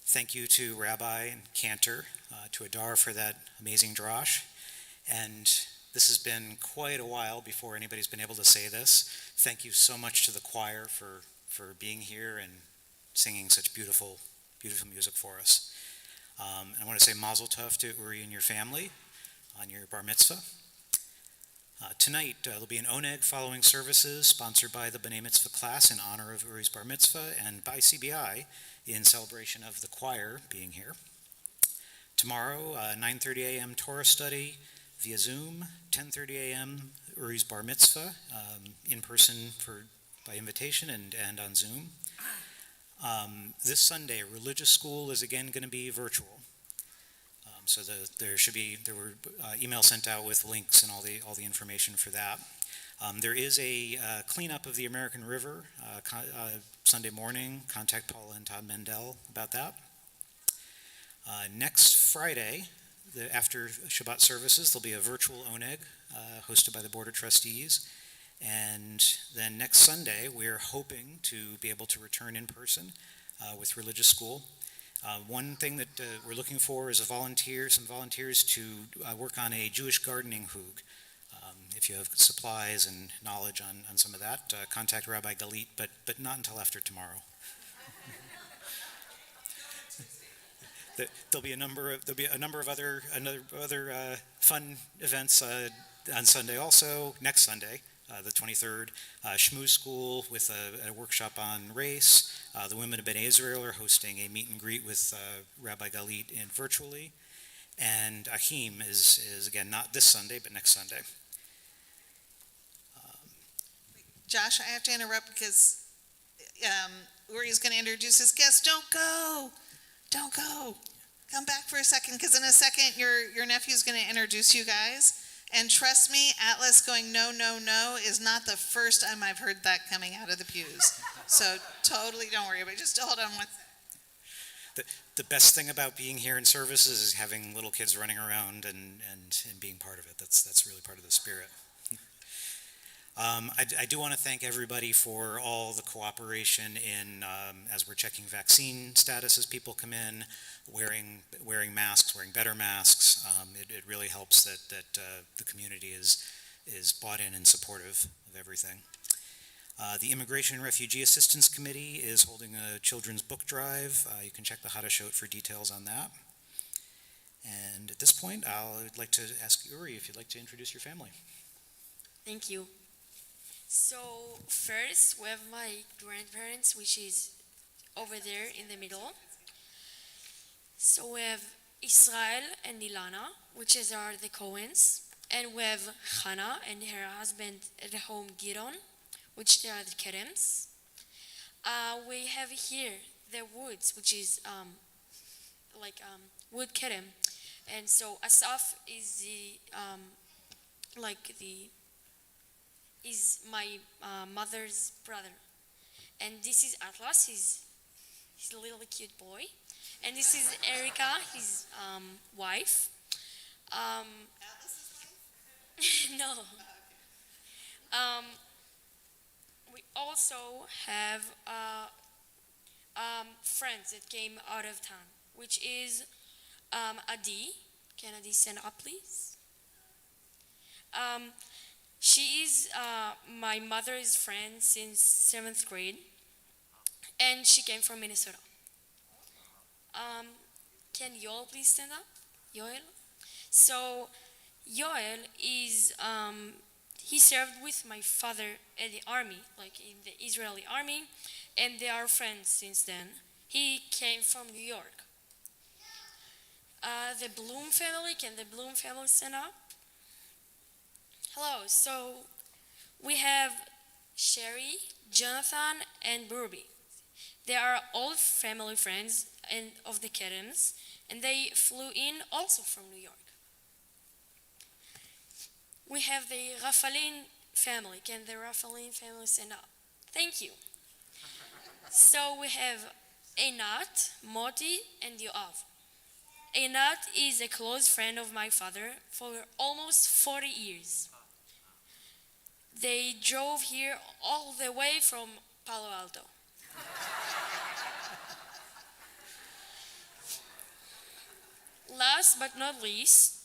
Thank you to Rabbi and Cantor, to Adar for that amazing drash. And this has been quite a while before anybody's been able to say this. Thank you so much to the choir for being here and singing such beautiful, beautiful music for us. I want to say Mazel Tov to Uri and your family on your bar mitzvah. Tonight, there'll be an oneg following services sponsored by the B'nai Mitzvah class in honor of Uri's bar mitzvah and by CBI in celebration of the choir being here. Tomorrow, 9:30 a.m. Torah study via Zoom, 10:30 a.m. Uri's bar mitzvah in person by invitation and on Zoom. This Sunday, religious school is again going to be virtual. So there were emails sent out with links and all the information for that. There is a cleanup of the American River Sunday morning. Contact Paula and Todd Mendel about that. Next Friday, after Shabbat services, there'll be a virtual oneg hosted by the Board of Trustees. And then next Sunday, we're hoping to be able to return in person with religious school. One thing that we're looking for is some volunteers to work on a Jewish gardening hug. If you have supplies and knowledge on some of that, contact Rabbi Galit, but not until after tomorrow. There'll be a number of other fun events on Sunday also. Next Sunday, the 23rd, Shmooze School with a workshop on race. The women of B'nai Israel are hosting a meet and greet with Rabbi Galit virtually. And Achim is again, not this Sunday, but next Sunday. Josh, I have to interrupt because Uri is going to introduce his guests. Don't go. Come back for a second, because in a second your nephew's going to introduce you guys. And trust me, Atlas going no, no, no is not the first time I've heard that coming out of the pews. So totally don't worry about it. Just hold on one second. The best thing about being here in services is having little kids running around and being part of it. That's really part of the spirit. I do want to thank everybody for all the cooperation in as we're checking vaccine status as people come in, wearing masks, wearing better masks. It really helps that the community is bought in and supportive of everything. The Immigration and Refugee Assistance Committee is holding a children's book drive. You can check the Hadashot for details on that. And at this point, I'd like to ask Uri if you'd like to introduce your family. Thank you. So first, we have my grandparents, which is over there in the middle. So we have Israel and Ilana, which are the Cohens. And we have Hannah and her husband at home, Giron, which they are the Kerems. We have here the Woods, which is Wood Kerem. And so Asaf is is my mother's brother. And this is Atlas, he's a little cute boy. And this is Erica, his wife. Atlas's wife? No. We also have friends that came out of town, which is Adi. Can Adi stand up, please? She is my mother's friend since 7th grade, and she came from Minnesota. Can Yoel please stand up? Yoel? So, Yoel is, he served with my father at the army, like in the Israeli army, and they are friends since then. He came from New York. The Bloom family, can the Bloom family stand up? Hello, so we have Sherry, Jonathan, and Burby. They are all family friends of the Kerems, and they flew in also from New York. We have the Rafalin family. Can the Raphaeline family stand up? Thank you. So we have Einat, Moti, and Yoav. Einat is a close friend of my father for almost 40 years. They drove here all the way from Palo Alto. Last but not least,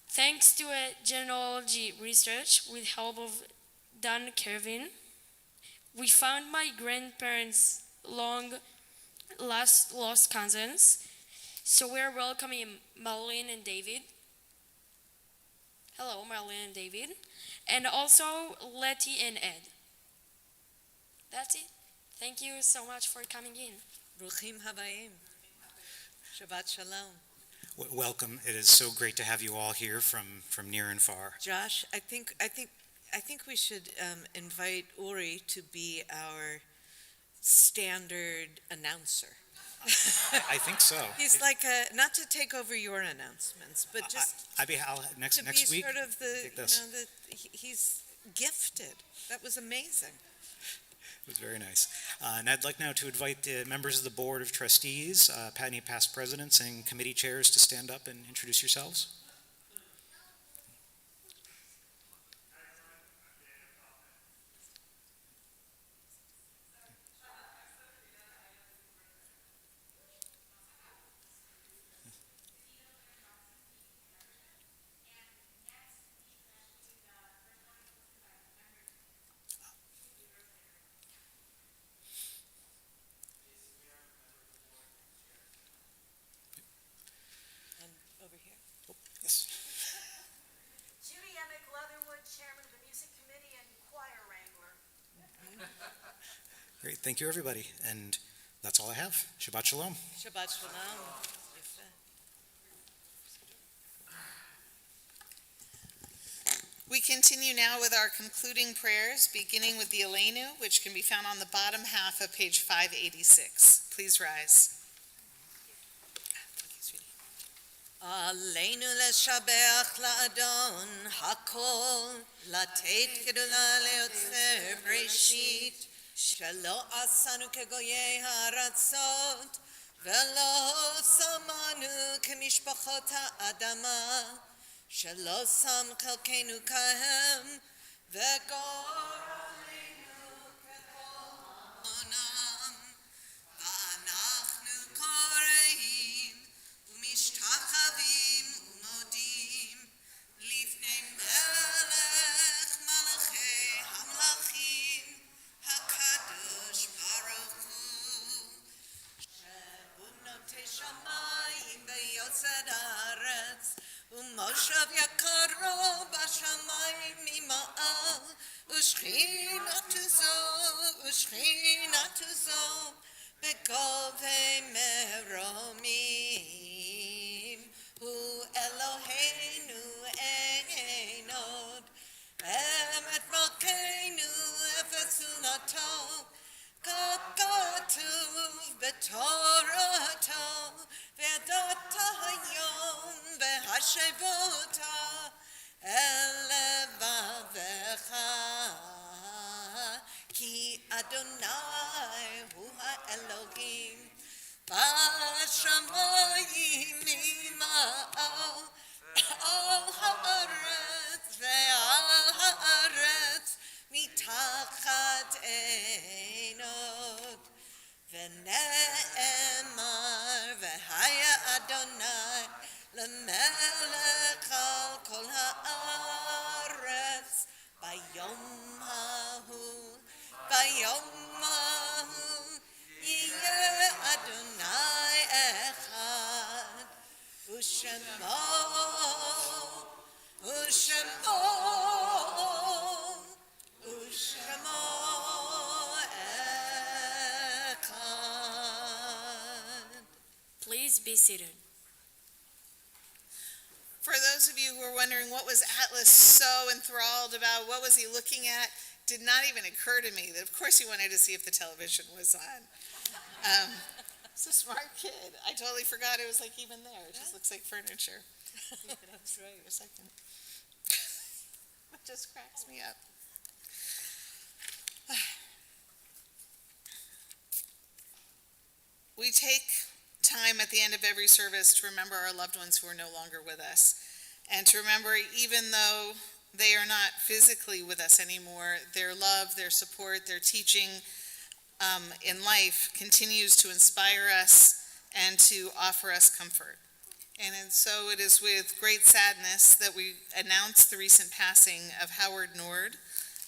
thanks to a genealogy research with help of Dan Kervin, we found my grandparents' long lost cousins. So we're welcoming Marlene and David. Hello, Marlene and David. And also Letty and Ed. That's it. Thank you so much for coming in. Bruchim habayim. Shabbat shalom. Welcome. It is so great to have you all here from near and far. Josh, I think we should invite Uri to be our standard announcer. I think so. He's like not to take over your announcements, but just next to week. be sort of take this. he's gifted. That was amazing. It was very nice. And I'd like now to invite the members of the Board of Trustees, any past presidents and committee chairs, to stand up and introduce yourselves. And over here. Yes. Judy Emick Leatherwood, Chairman of the Music Committee and Choir Wrangler. Great. Thank you, everybody. And that's all I have. Shabbat Shalom. Shabbat shalom. We continue now with our concluding prayers, beginning with the Aleinu, which can be found on the bottom half of page 586. Please rise. עלינו לשבח לאדון הכל, לתת גדולה ליוצר בראשית, שלא עשנו כגויי הארצות, ולא שמנו כמשפחות האדמה, שלא שם חלקנו כהם, וגור עלינו כגונם, ואנחנו קוראים משתחווים ומודים לפני מלך מלכי המלכים הקדוש ברוך הוא שבונותי שמיים ויוצר הארץ ומושב יקרו בשמיים ממעל ושכינתו זו בגובה מרומים הוא אלוהינו אין עוד אמת מלכנו אפס תלונתו ככתוב בתורתו וידעת היום והשבות אל לבבך כי אדוני הוא האלוהים בשמיים ממעל על הארץ ועל הארץ מתחת אין עוד ונאמר והיה אדוני למלך על כל הארץ ביום ההוא יהיה אדוני אחד ושמו אחד. Please be seated. For those of you who are wondering what was Atlas so enthralled about, what was he looking at, did not even occur to me that of course he wanted to see if the television was on. He's a smart kid. I totally forgot it was like even there. It just looks like furniture. That's right. A second. It just cracks me up. We take time at the end of every service to remember our loved ones who are no longer with us, and to remember, even though they are not physically with us anymore, their love, their support, their teaching in life continues to inspire us and to offer us comfort. And so it is with great sadness that we announce the recent passing of Howard Nord,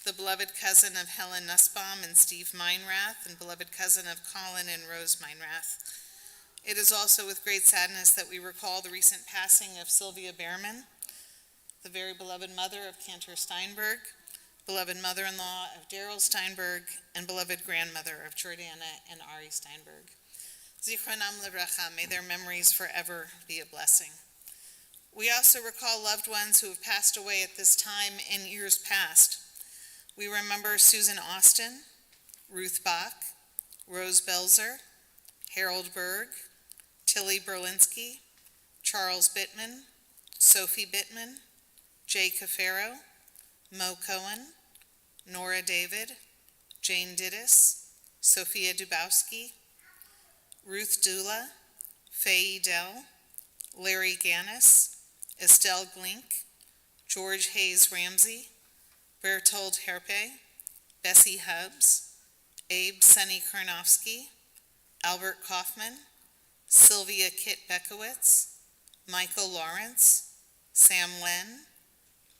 the beloved cousin of Helen Nussbaum and Steve Meinrath, and beloved cousin of Colin and Rose Meinrath. It is also with great sadness that we recall the recent passing of Sylvia Behrman, the very beloved mother of Cantor Steinberg, beloved mother-in-law of Daryl Steinberg, and beloved grandmother of Jordana and Ari Steinberg. Zichronam Livracha, may their memories forever be a blessing. We also recall loved ones who have passed away at this time in years past. We remember Susan Austin, Ruth Bach, Rose Belzer, Harold Berg, Tilly Berlinski, Charles Bittman, Sophie Bittman, Jay Cafaro, Mo Cohen, Nora David, Jane Didis, Sophia Dubowski, Ruth Dula, Faye Dell, Larry Gannis, Estelle Glink, George Hayes Ramsey, Bertold Herpe, Bessie Hubbs, Abe Sunny Karnofsky, Albert Kaufman, Sylvia Kit Bekowitz, Michael Lawrence, Sam Wen,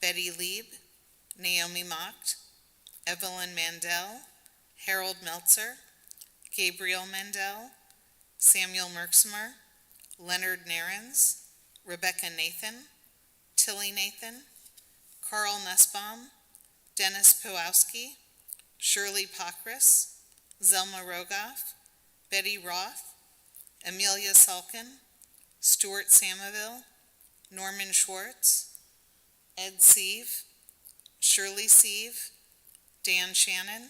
Betty Lieb, Naomi Macht, Evelyn Mandel, Harold Meltzer, Gabriel Mandel, Samuel Merksmer, Leonard Narens, Rebecca Nathan, Tilly Nathan, Carl Nussbaum, Dennis Pawowski, Shirley Pockris, Zelma Rogoff, Betty Roth, Amelia Salkin, Stuart Samaville, Norman Schwartz, Ed Sieve, Shirley Sieve, Dan Shannon,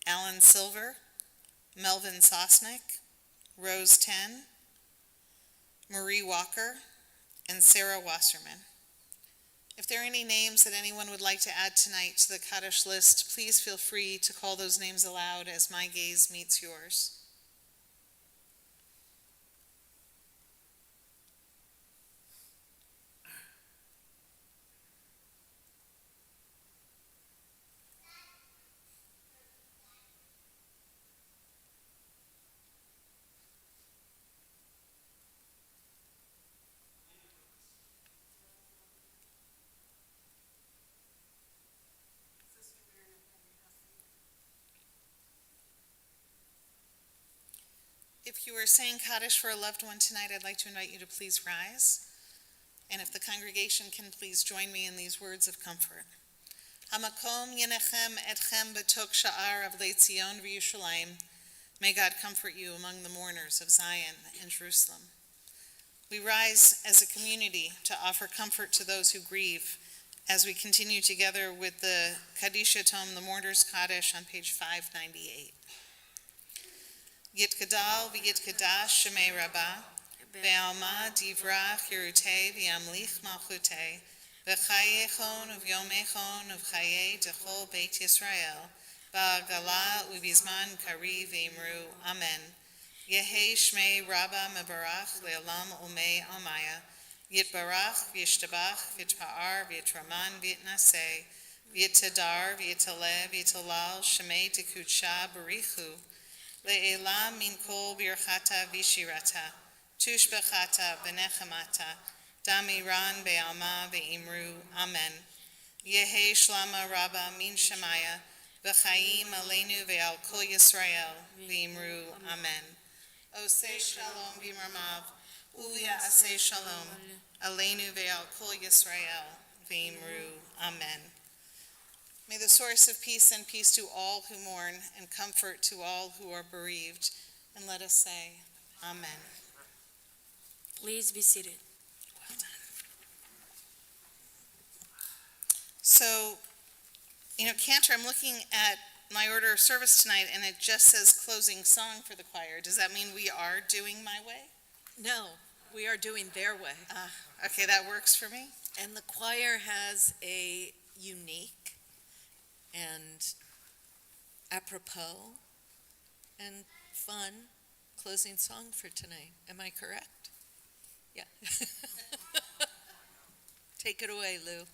Alan Silver, Melvin Sosnick, Rose Ten, Marie Walker, and Sarah Wasserman. If there are any names that anyone would like to add tonight to the Kaddish list, please feel free to call those names aloud as my gaze meets yours. If you are saying Kaddish for a loved one tonight, I'd like to invite you to please rise. And if the congregation can please join me in these words of comfort. Hamakom yenechem etchem betok sha'ar of Leitzion v'Yushalayim. May God comfort you among the mourners of Zion and Jerusalem. We rise as a community to offer comfort to those who grieve as we continue together with the Kaddish tome, the Mourner's Kaddish, on page 598. Yitgadal v'yitgadash shemei Rabbah, ve'alma divrach yerutei v'yamlich malchutei, v'chayechon uv'yomechon uv'chayei dechol beit Yisrael, v'agala uv'izman kari v'imru, Amen. Yehi shmei Rabbah mebarach le'olam umei almaya, yitbarach v'yishtabach v'yitpa'ar v'yitraman v'yitnaseh, v'yittadar v'yittaleh v'yittalal shemei tekudsha barichu, Le'elam min kol birchata vishirata, tushbechata v'nechamata, damiran be'alma ve'imru, Amen. Yehe shlama rabba min shemaya, v'chaim aleinu ve'al kol Yisrael, ve'imru, Amen. Oseh shalom v'imramav, uya aseh shalom, aleinu ve'al kol Yisrael, ve'imru, Amen. May the source of peace send peace to all who mourn and comfort to all who are bereaved. And let us say, Amen. Please be seated. Well done. So, Cantor, I'm looking at my order of service tonight, and it just says closing song for the choir. Does that mean we are doing my way? No, we are doing their way. Okay, that works for me. And the choir has a unique and apropos and fun closing song for tonight. Am I correct? Yeah. Take it away, Lou.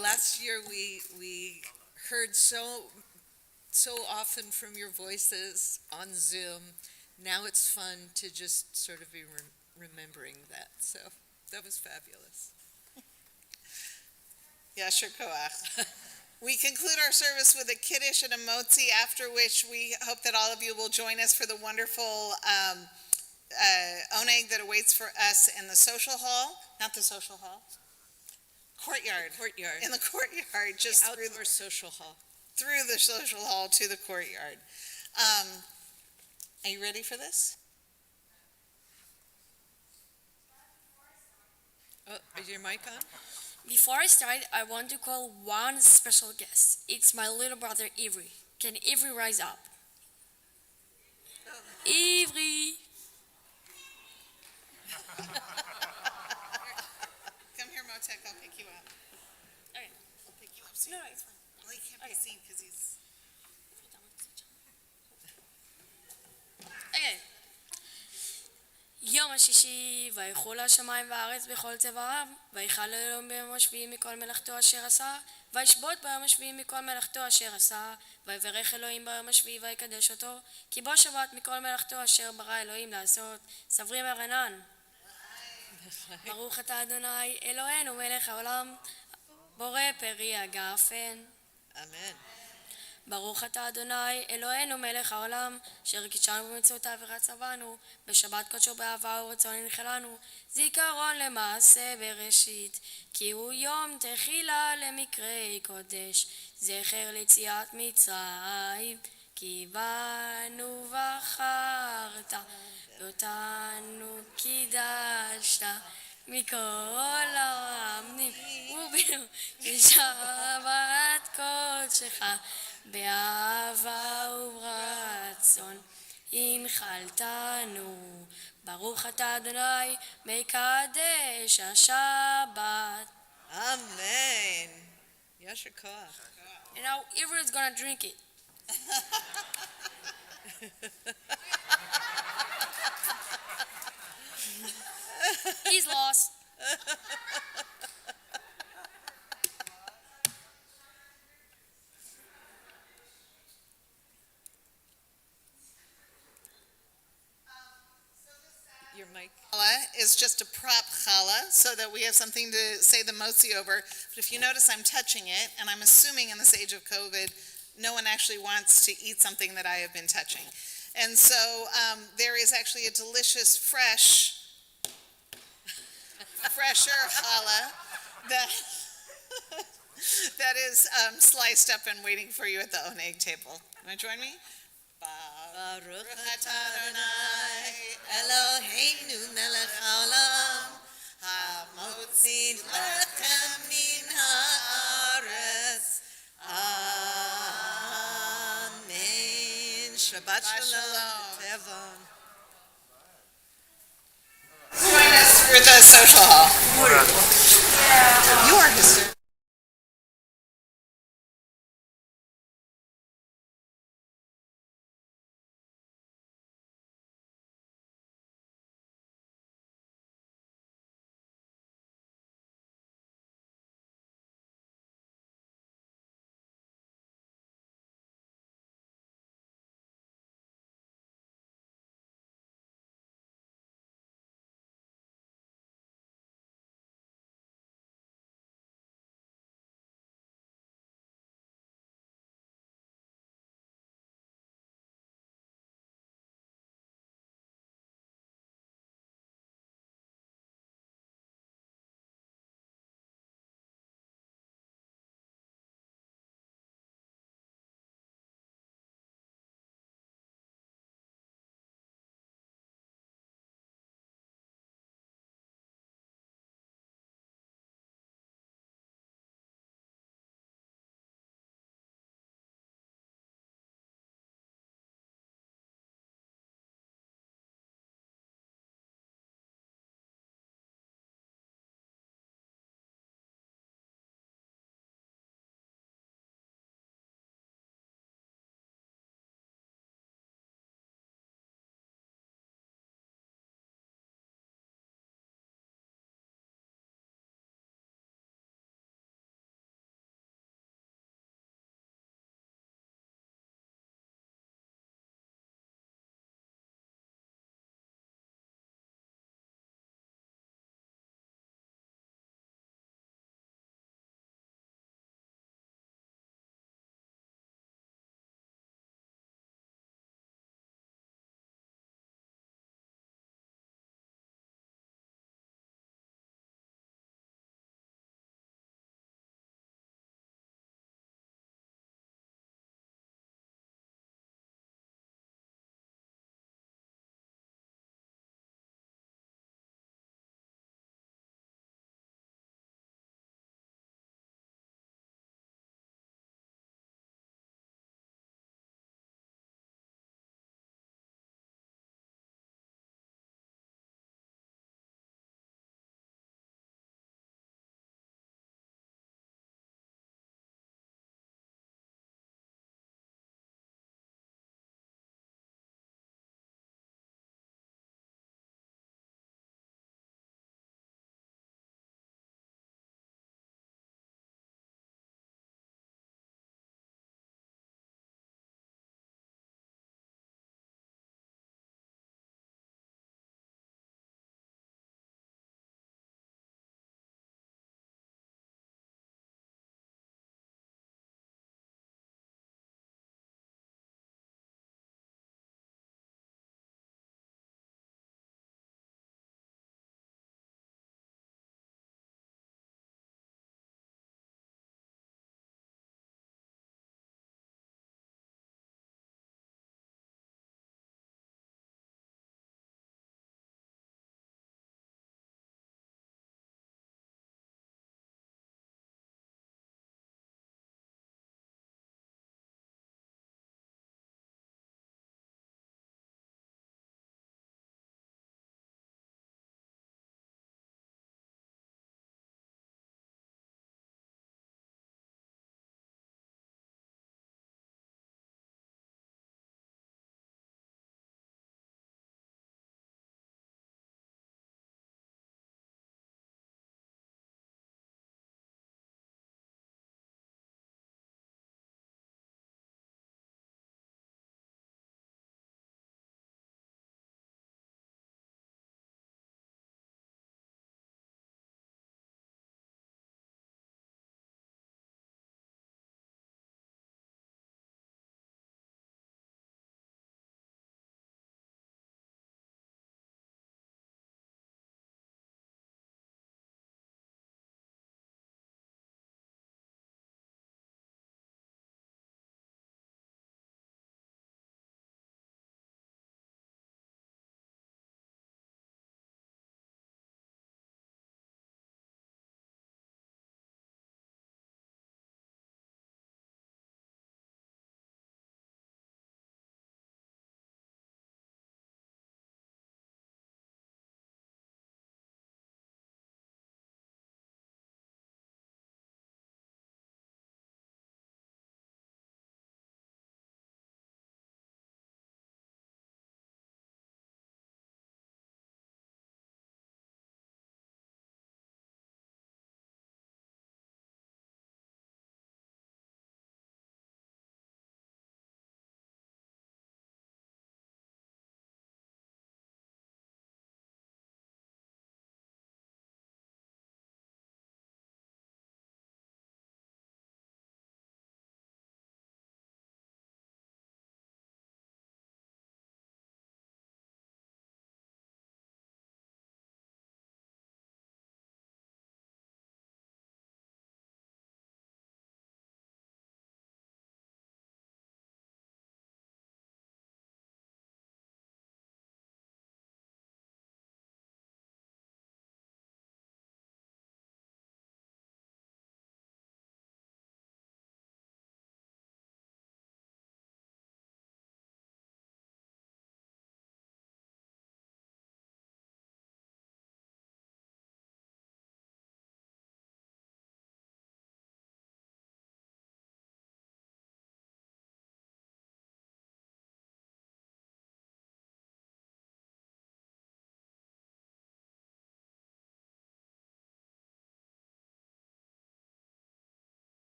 Last year we heard so often from your voices on Zoom. Now it's fun to just sort of be remembering that. So that was fabulous. Yasher Koach. We conclude our service with a kiddush and a motzi, after which we hope that all of you will join us for the wonderful oneg that awaits for us in the social hall, not the social hall, courtyard. In the courtyard, just the outdoor social hall. Through the social hall to the courtyard. Are you ready for this? Oh, is your mic on? Before I start, I want to call one special guest. It's my little brother, Ivry. Can Ivry rise up? Ivry! Come here, Motek, I'll pick you up. Okay. I'll pick you up soon. No, it's fine. Well, he can't be Okay. seen because he's... Okay. יום השישי, ויחול השמיים והארץ בכל צבעם, ויחל אלוהים ביום השביעי מכל מלאכתו אשר עשה, וישבות ביום השביעי מכל מלאכתו אשר עשה, ויברך אלוהים ביום השביעי ויקדש אותו, כי בו שבת מכל מלאכתו אשר ברא אלוהים לעשות. סברי מרנן. ברוך אתה אדוני אלוהינו מלך העולם, בורא פרי הגפן. אמן. ברוך אתה אדוני אלוהינו מלך העולם, אשר קידשנו במצוותיו ורצוונו, בשבת קודשו באהבה ורצון הנחלנו, זיכרון למעשה בראשית, כי הוא יום תחילה למקראי קודש, זכר ליציאת מצרים, כי בנו בחרת, ואותנו קידשת, מכל העמים ובינו בשבת קודשך, באהבה וברצון הנחלתנו. ברוך אתה אדוני מקדש השבת. Amen. Yasher Koach. And now everyone's gonna drink it. He's lost. your mic. Challah is just a prop challah, so that we have something to say the motzi over. But if you notice, I'm touching it, and I'm assuming in this age of COVID, no one actually wants to eat something that I have been touching. And so there is actually a delicious, fresher challah that is sliced up and waiting for you at the oneg table. Want to join me? Baruch atah Adonai Eloheinu melech haolam hamotzi lechem min haaretz. Amen. Shabbat shalom. Tevon. Join us for the social hall. You are history.